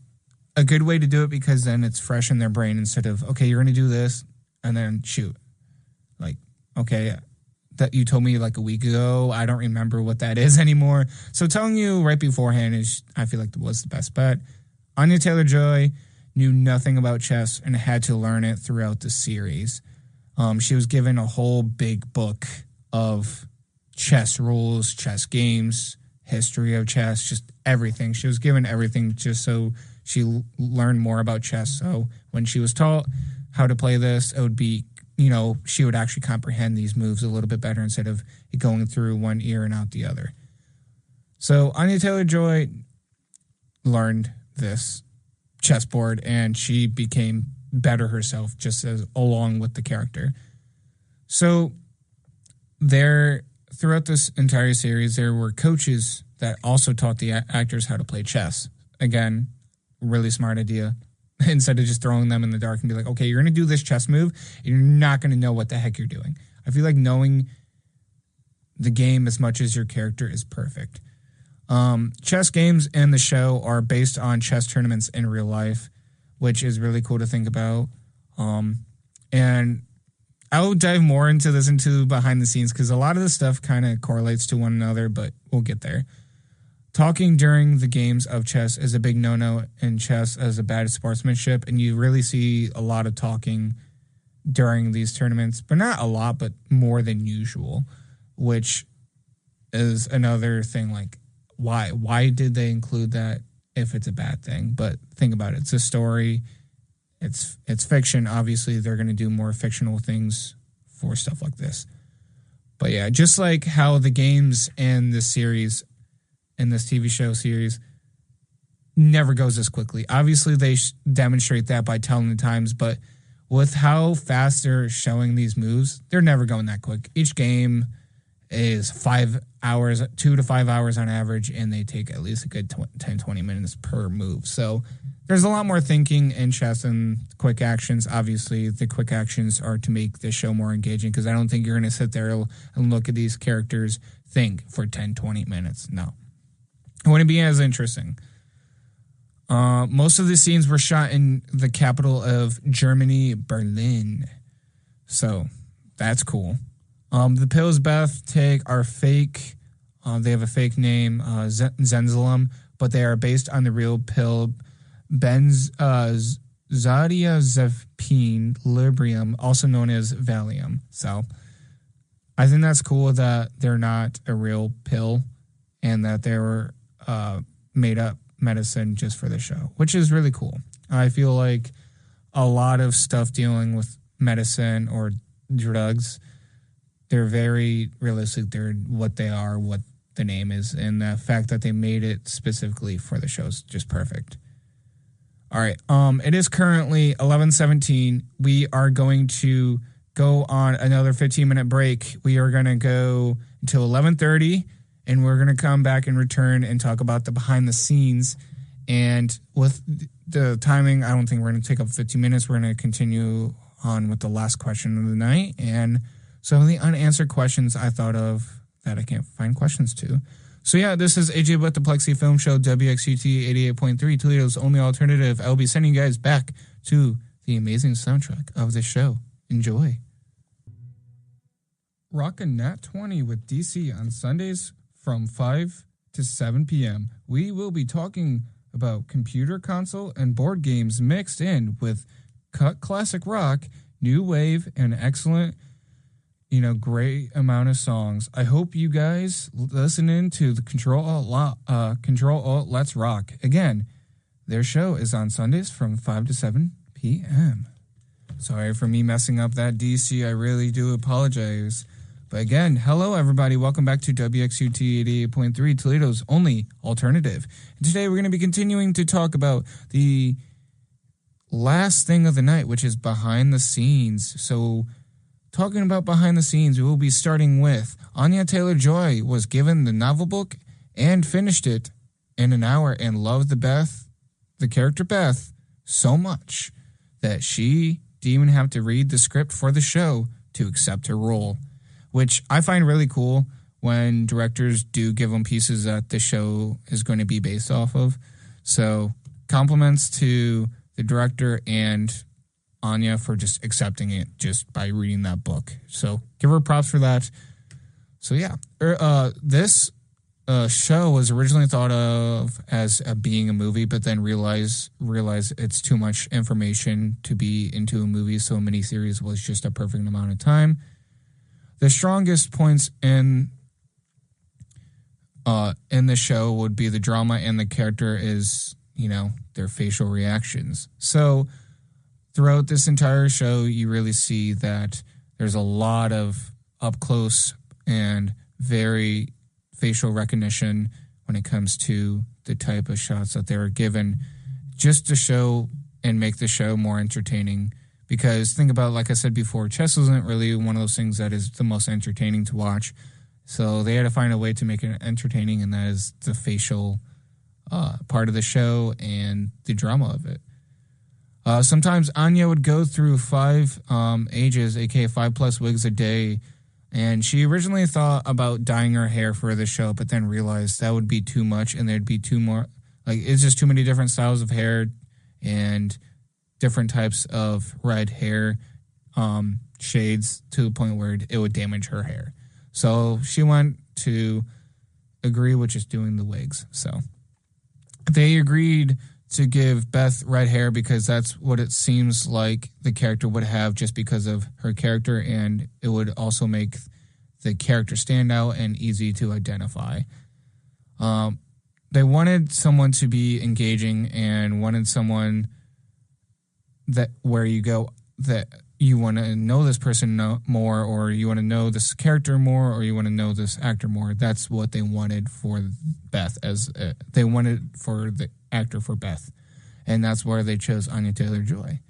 a good way to do it because then it's fresh in their brain instead of, okay, you're going to do this and then shoot. Okay, that you told me a week ago, I don't remember what that is anymore. So telling you right beforehand is, I feel was the best bet. Anya Taylor-Joy knew nothing about chess and had to learn it throughout the series. She was given a whole big book of chess rules, chess games, history of chess, just everything. She was given everything just so she learned more about chess. So when she was taught how to play this, it would be, she would actually comprehend these moves a little bit better instead of it going through one ear and out the other. So Anya Taylor-Joy learned this chessboard, and she became better herself just as along with the character. So throughout this entire series, there were coaches that also taught the actors how to play chess. Again, really smart idea. Instead of just throwing them in the dark and be like, okay, you're going to do this chess move, you're not going to know what the heck you're doing. I feel like knowing the game as much as your character is perfect. Chess games in the show are based on chess tournaments in real life, which is really cool to think about. And I'll dive more into this into behind the scenes because a lot of the stuff kind of correlates to one another, but we'll get there. Talking during the games of chess is a big no-no in chess as a bad sportsmanship, and you really see a lot of talking during these tournaments, but not a lot, but more than usual, which is another thing. Like, why did they include that if it's a bad thing? But think about it. It's a story. It's fiction. Obviously, they're going to do more fictional things for stuff like this. But yeah, just like how the games and this series and this TV show series never goes as quickly. Obviously, they demonstrate that by telling the times, but with how fast they're showing these moves, they're never going that quick. Each game is 5 hours, 2 to 5 hours on average, and they take at least a good 10, 20 minutes per move. So there's a lot more thinking in chess than quick actions. Obviously, the quick actions are to make the show more engaging because I don't think you're going to sit there and look at these characters think for 10, 20 minutes. No. It wouldn't be as interesting. Most of the scenes were shot in the capital of Germany, Berlin. So that's cool. The pills Beth take are fake. They have a fake name, Zenzalum, but they are based on the real pill benzodiazepine librium, also known as Valium. So I think that's cool that they're not a real pill and that they were made up medicine just for the show, which is really cool. I feel like a lot of stuff dealing with medicine or drugs, they're very realistic. They're what they are, what the name is, and the fact that they made it specifically for the show is just perfect. All right. It is currently 11:17. We are going to go on another 15-minute break. We are going to go until 11:30, and we're going to come back and return and talk about the behind the scenes. And with the timing, I don't think we're going to take up 15 minutes. We're going to continue on with the last question of the night and some of the unanswered questions I thought of that I can't find questions to. So yeah, this is AJ with the Plexi Film Show, WXUT 88.3, Toledo's only alternative. I'll be sending you guys back to the amazing soundtrack of the show. Enjoy. Rockin' Nat 20 with DC on Sundays from 5 to 7 p.m. We will be talking about computer console and board games mixed in with classic rock, new wave, and excellent, great amount of songs. I hope you guys listen in to the Control Alt Let's Rock. Again, their show is on Sundays from 5 to 7 p.m. Sorry for me messing up that DC. I really do apologize. But again, hello everybody. Welcome back to WXUT 88.3, Toledo's only alternative. And today we're going to be continuing to talk about the last thing of the night, which is behind the scenes. So talking about behind the scenes, we will be starting with Anya Taylor-Joy was given the novel book and finished it in an hour and loved the character Beth, so much that she didn't even have to read the script for the show to accept her role, which I find really cool when directors do give them pieces that the show is going to be based off of. So compliments to the director and Anya for just accepting it just by reading that book. So give her props for that. So yeah, this show was originally thought of as being a movie, but then realized it's too much information to be into a movie. So a miniseries was just a perfect amount of time. The strongest points in the show would be the drama, and the character is, their facial reactions. So throughout this entire show, you really see that there's a lot of up close and very facial recognition when it comes to the type of shots that they were given just to show and make the show more entertaining. Because think about, like I said before, chess isn't really one of those things that is the most entertaining to watch. So they had to find a way to make it entertaining, and that is the facial part of the show and the drama of it. Sometimes Anya would go through 5 ages, aka 5+ wigs a day, and she originally thought about dyeing her hair for the show, but then realized that would be too much, and there'd be it's just too many different styles of hair and different types of red hair shades to the point where it would damage her hair. So she went to agree with just doing the wigs. So they agreed to give Beth red hair because that's what it seems like the character would have just because of her character, and it would also make the character stand out and easy to identify. They wanted someone to be engaging and wanted someone that where you go that you want to know this person more, or you want to know this character more, or you want to know this actor more. That's what they wanted for Beth, they wanted for the actor for Beth, and that's where they chose Anya Taylor-Joy.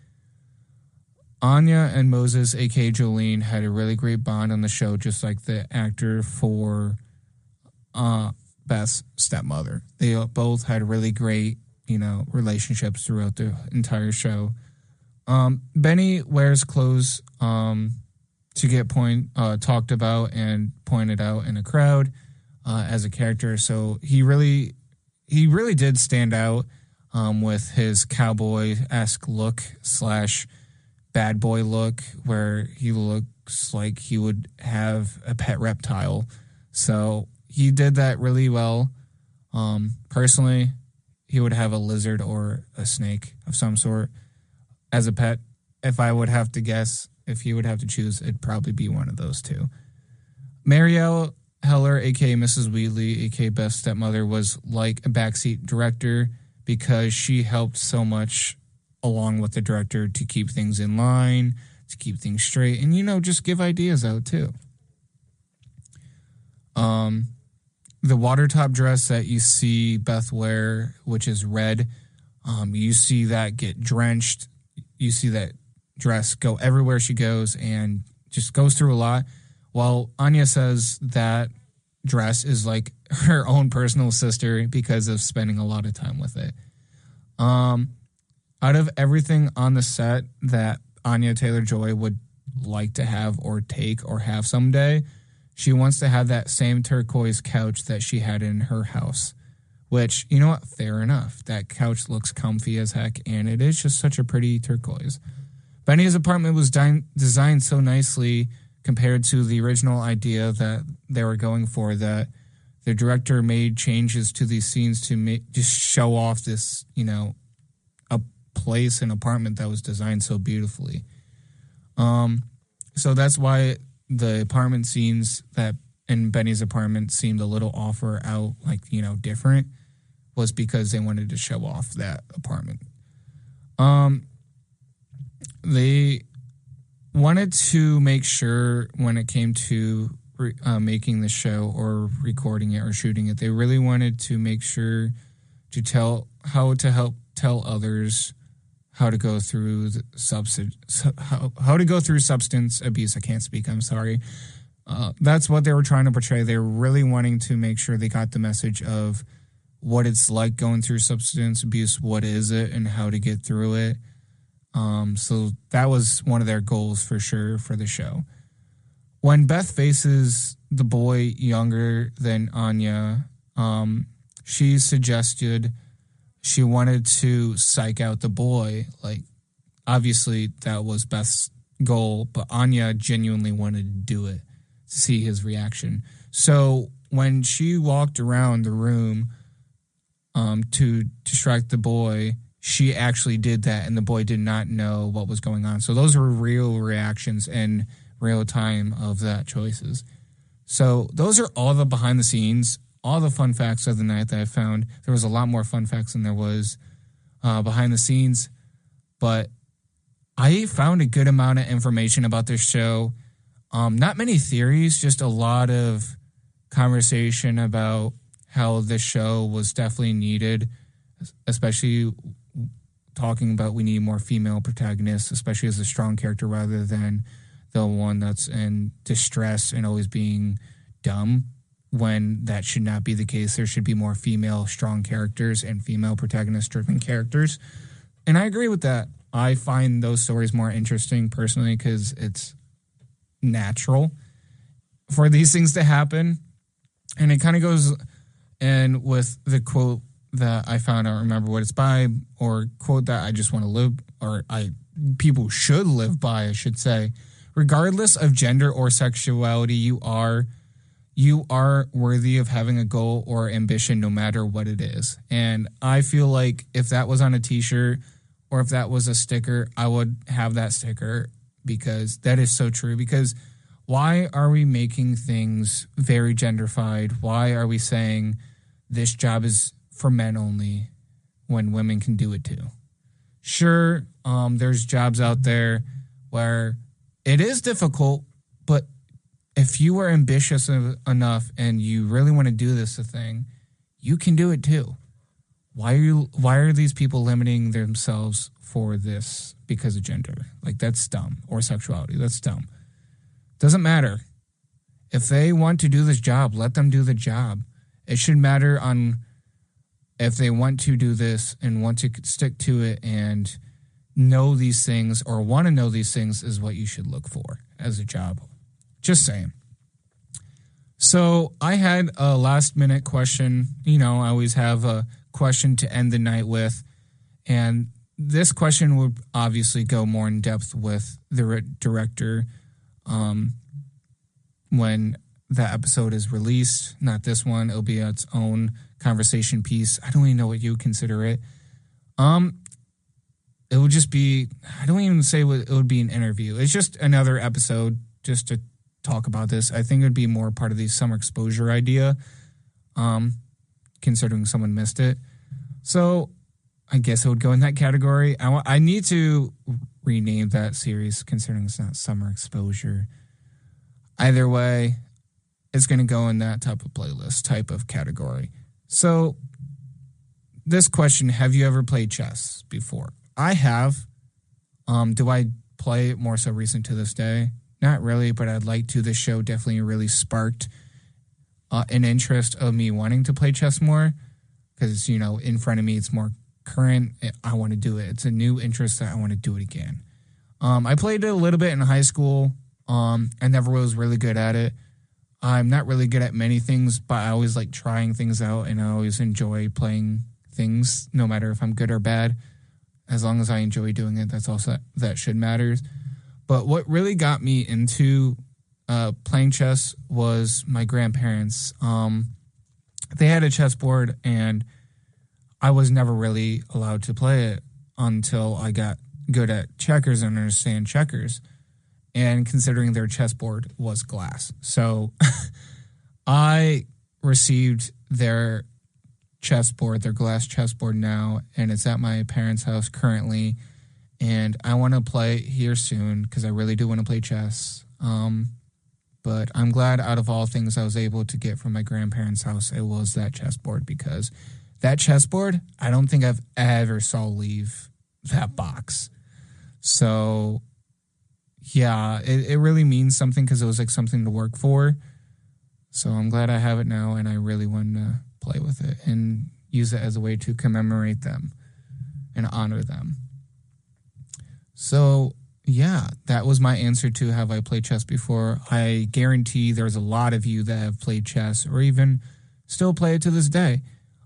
Anya and Moses, aka Jolene, had a really great bond on the show, just like the actor for Beth's stepmother. They both had really great, relationships throughout the entire show. Benny wears clothes to get talked about and pointed out in a crowd as a character. So he really did stand out with his cowboy-esque look / bad boy look, where he looks like he would have a pet reptile. So he did that really well. Personally, he would have a lizard or a snake of some sort as a pet. If I would have to guess, if he would have to choose, it'd probably be one of those two. Marielle Heller, a.k.a. Mrs. Wheatley, a.k.a. Beth's stepmother, was like a backseat director because she helped so much along with the director to keep things in line, to keep things straight, and, just give ideas out, too. The water top dress that you see Beth wear, which is red, you see that get drenched. You see that dress go everywhere she goes and just goes through a lot. While Anya says that dress is like her own personal sister because of spending a lot of time with it. Out of everything on the set that Anya Taylor-Joy would like to have or take or have someday, she wants to have that same turquoise couch that she had in her house. Which, you know what? Fair enough. That couch looks comfy as heck, and it is just such a pretty turquoise. Benny's apartment was designed so nicely compared to the original idea that they were going for, that the director made changes to these scenes to just show off this, a place, an apartment that was designed so beautifully. So that's why the apartment scenes that in Benny's apartment seemed a little off or out, different, was because they wanted to show off that apartment. They wanted to make sure when it came to making the show or recording it or shooting it, they really wanted to make sure to help tell others how to go through how to go through substance abuse. I can't speak. I'm sorry. That's what they were trying to portray. They were really wanting to make sure they got the message of what it's like going through substance abuse, what is it, and how to get through it. So that was one of their goals for sure for the show. When Beth faces the boy younger than Anya, she suggested she wanted to psych out the boy. Obviously that was Beth's goal, but Anya genuinely wanted to do it to see his reaction. So when she walked around the room to distract the boy, she actually did that, and the boy did not know what was going on. So those were real reactions and real time of that choices. So those are all the behind the scenes, all the fun facts of the night that I found. There was a lot more fun facts than there was behind the scenes, but I found a good amount of information about this show. Not many theories, just a lot of conversation about how this show was definitely needed, especially talking about we need more female protagonists, especially as a strong character rather than the one that's in distress and always being dumb, when that should not be the case. There should be more female strong characters and female protagonist-driven characters. And I agree with that. I find those stories more interesting personally because it's natural for these things to happen. And it kind of goes in with the quote that I found. I don't remember what it's by, or quote that I just want to live, or people should live by, I should say. Regardless of gender or sexuality, you are worthy of having a goal or ambition no matter what it is. And I feel like if that was on a t-shirt or if that was a sticker, I would have that sticker, because that is so true. Because why are we making things very genderfied? Why are we saying this job is for men only when women can do it too? Sure, there's jobs out there where it is difficult, but if you are ambitious enough and you really want to do this thing, you can do it too. Why are these people limiting themselves for this because of gender? Like, that's dumb. Or sexuality. That's dumb. Doesn't matter. If they want to do this job, let them do the job. It should matter on if they want to do this and want to stick to it and know these things, or want to know these things, is what you should look for as a job. Just saying. So I had a last minute question. You know, I always have a question to end the night with. And this question would obviously go more in depth with the director when the episode is released. Not this one. It'll be its own conversation piece. I don't even know what you would consider it. It would just be, I don't even say what it would be, an interview. It's just another episode just to talk about this. I think it would be more part of the summer exposure idea, considering someone missed it. So I guess it would go in that category. I need to rename that series, considering it's not summer exposure. Either way, it's going to go in that type of playlist, type of category. So this question, have you ever played chess before? I have. Do I play it more so recent to this day? Not really, but I'd like to. This show definitely really sparked an interest of me wanting to play chess more, because, you know, in front of me, it's more current. I want to do it. It's a new interest that I want to do it again. I played it a little bit in high school. I never was really good at it. I'm not really good at many things, but I always like trying things out, and I always enjoy playing things, no matter if I'm good or bad. As long as I enjoy doing it, that's also that should matter. But what really got me into playing chess was my grandparents. They had a chessboard, and I was never really allowed to play it until I got good at checkers and understand checkers. And considering their chessboard was glass. So I received their chessboard, their glass chessboard now, and it's at my parents' house currently. And I want to play here soon because I really do want to play chess. But I'm glad out of all things I was able to get from my grandparents' house, it was that chessboard, because that chessboard, I don't think I've ever saw leave that box. So yeah, it really means something because it was like something to work for. So I'm glad I have it now, and I really want to play with it and use it as a way to commemorate them and honor them. So yeah, that was my answer to have I played chess before. I guarantee there's a lot of you that have played chess or even still play it to this day.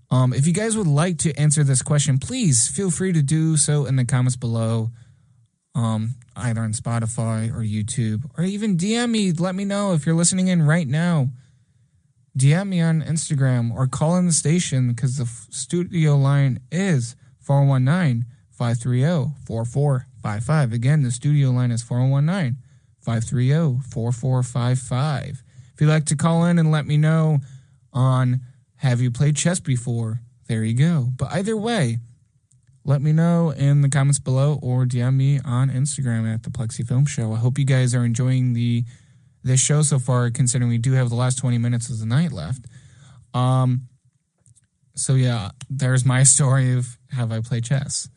If you guys would like to answer this question, please feel free to do so in the comments below. Either on Spotify or YouTube, or even DM me. Let me know if you're listening in right now. DM me on Instagram or call in the station, because the studio line is 419-530-4455. Again, the studio line is 419-530-4455. If you'd like to call in and let me know on have you played chess before, there you go. But either way, let me know in the comments below or DM me on Instagram at the Plexi Film Show. I hope you guys are enjoying this show so far, considering we do have the last 20 minutes of the night left. So yeah, there's my story of how I play chess.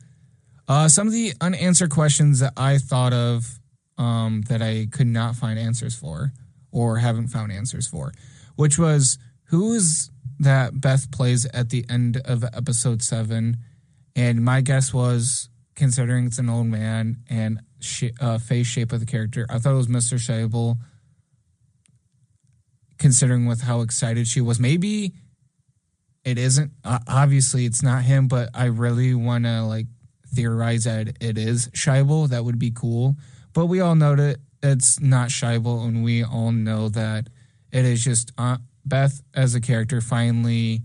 Some of the unanswered questions that I thought of that I could not find answers for or haven't found answers for, which was, who is that Beth plays at the end of episode 7? And my guess was, considering it's an old man and face shape of the character, I thought it was Mr. Scheibel, considering with how excited she was. Maybe it isn't. Obviously, it's not him, but I really want to theorize that it is Scheibel. That would be cool. But we all know that it's not Scheibel, and we all know that it is just Beth as a character finally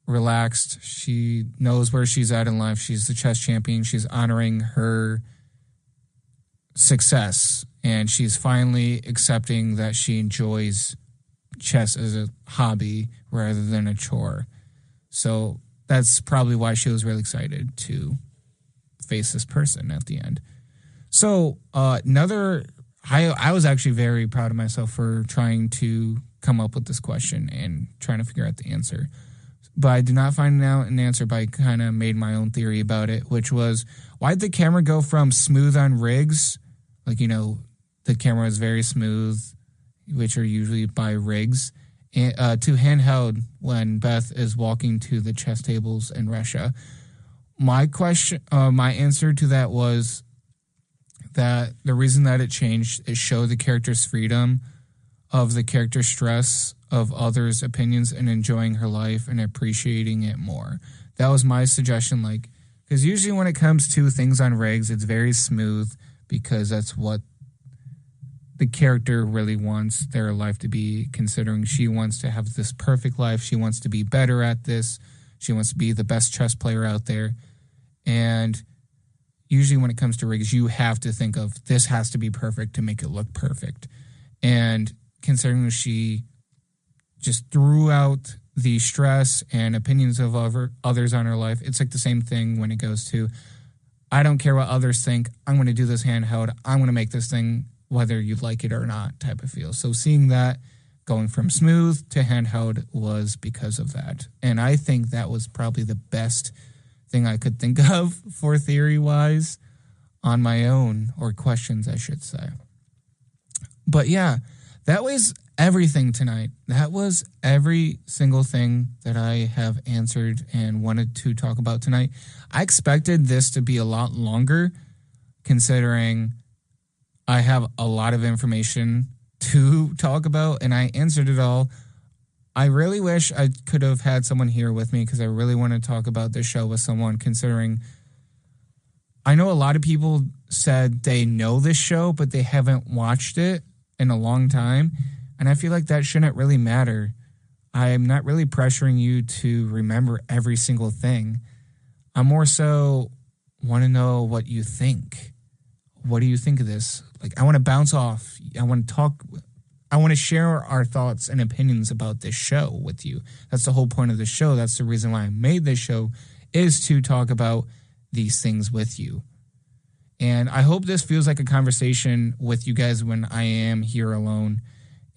relaxed. She knows where she's at in life. She's the chess champion. She's honoring her success, and she's finally accepting that she enjoys chess as a hobby rather than a chore. So that's probably why she was really excited to face this person at the end. So I was actually very proud of myself for trying to come up with this question and trying to figure out the answer. But I did not find out an answer, but I kind of made my own theory about it, which was, why did the camera go from smooth on rigs, the camera is very smooth, which are usually by rigs, to handheld when Beth is walking to the chess tables in Russia? My answer to that was that the reason that it changed is show the character's freedom of the character's stress of others' opinions and enjoying her life and appreciating it more. That was my suggestion, because usually when it comes to things on rigs, it's very smooth because that's what the character really wants their life to be, considering she wants to have this perfect life. She wants to be better at this. She wants to be the best chess player out there. And usually when it comes to rigs, you have to think of, this has to be perfect to make it look perfect. And considering she just threw out the stress and opinions of others on her life, it's the same thing when it goes to, I don't care what others think, I'm going to do this handheld, I'm going to make this thing whether you like it or not type of feel. So seeing that going from smooth to handheld was because of that. And I think that was probably the best thing I could think of for theory-wise on my own, or questions, I should say. But yeah, that was everything tonight. That was every single thing that I have answered and wanted to talk about tonight. I expected this to be a lot longer, considering I have a lot of information to talk about, and I answered it all. I really wish I could have had someone here with me, because I really want to talk about this show with someone, considering I know a lot of people said they know this show, but they haven't watched it in a long time. And I feel like that shouldn't really matter. I'm not really pressuring you to remember every single thing. I more so want to know what you think. What do you think of this? I want to bounce off. I want to talk. I want to share our thoughts and opinions about this show with you. That's the whole point of the show. That's the reason why I made this show, is to talk about these things with you. And I hope this feels like a conversation with you guys when I am here alone.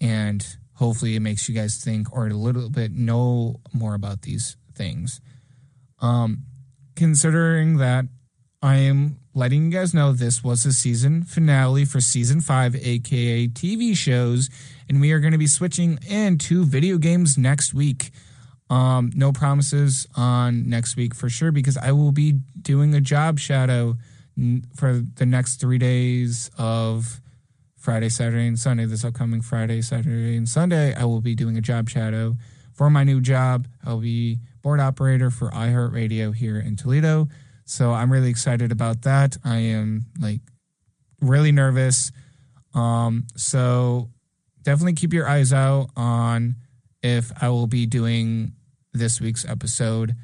And hopefully it makes you guys think, or a little bit know more about these things. Considering that I am letting you guys know this was the season finale for season 5, aka TV shows, and we are going to be switching into video games next week. No promises on next week for sure, because I will be doing a job shadow for the next 3 days of Friday, Saturday, and Sunday. This upcoming Friday, Saturday, and Sunday, I will be doing a job shadow for my new job. I'll be board operator for iHeartRadio here in Toledo. So I'm really excited about that. I am really nervous. So definitely keep your eyes out on if I will be doing this week's episode.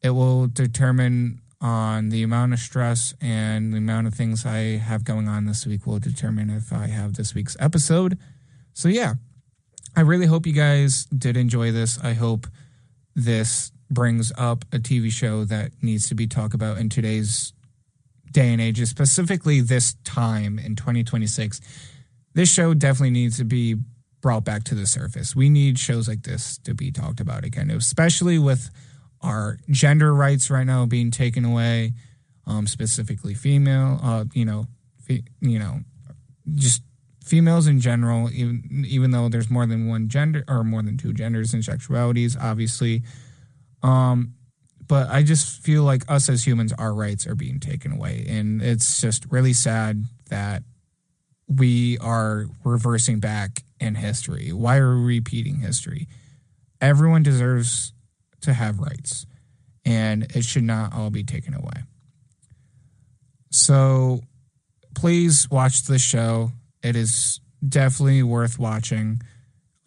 It will determine on the amount of stress and the amount of things I have going on this week will determine if I have this week's episode. So yeah, I really hope you guys did enjoy this. I hope this brings up a TV show that needs to be talked about in today's day and age, specifically this time in 2026. This show definitely needs to be brought back to the surface. We need shows like this to be talked about again, especially with our gender rights right now being taken away, specifically female, just females in general, even though there's more than one gender or more than two genders and sexualities, obviously. But I just feel like us as humans, our rights are being taken away. And it's just really sad that we are reversing back in history. Why are we repeating history? Everyone deserves to have rights, and it should not all be taken away. So please watch this show. It is definitely worth watching.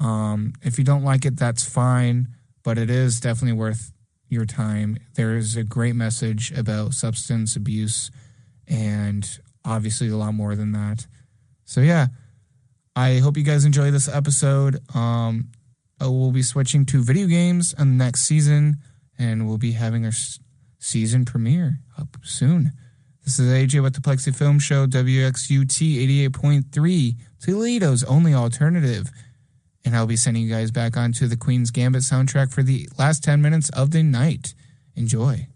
If you don't like it, that's fine, but it is definitely worth your time. There is a great message about substance abuse and obviously a lot more than that. So yeah, I hope you guys enjoy this episode. We'll be switching to video games in the next season, and we'll be having our season premiere up soon. This is AJ with the Plexi Film Show, WXUT 88.3, Toledo's only alternative. And I'll be sending you guys back onto the Queen's Gambit soundtrack for the last 10 minutes of the night. Enjoy.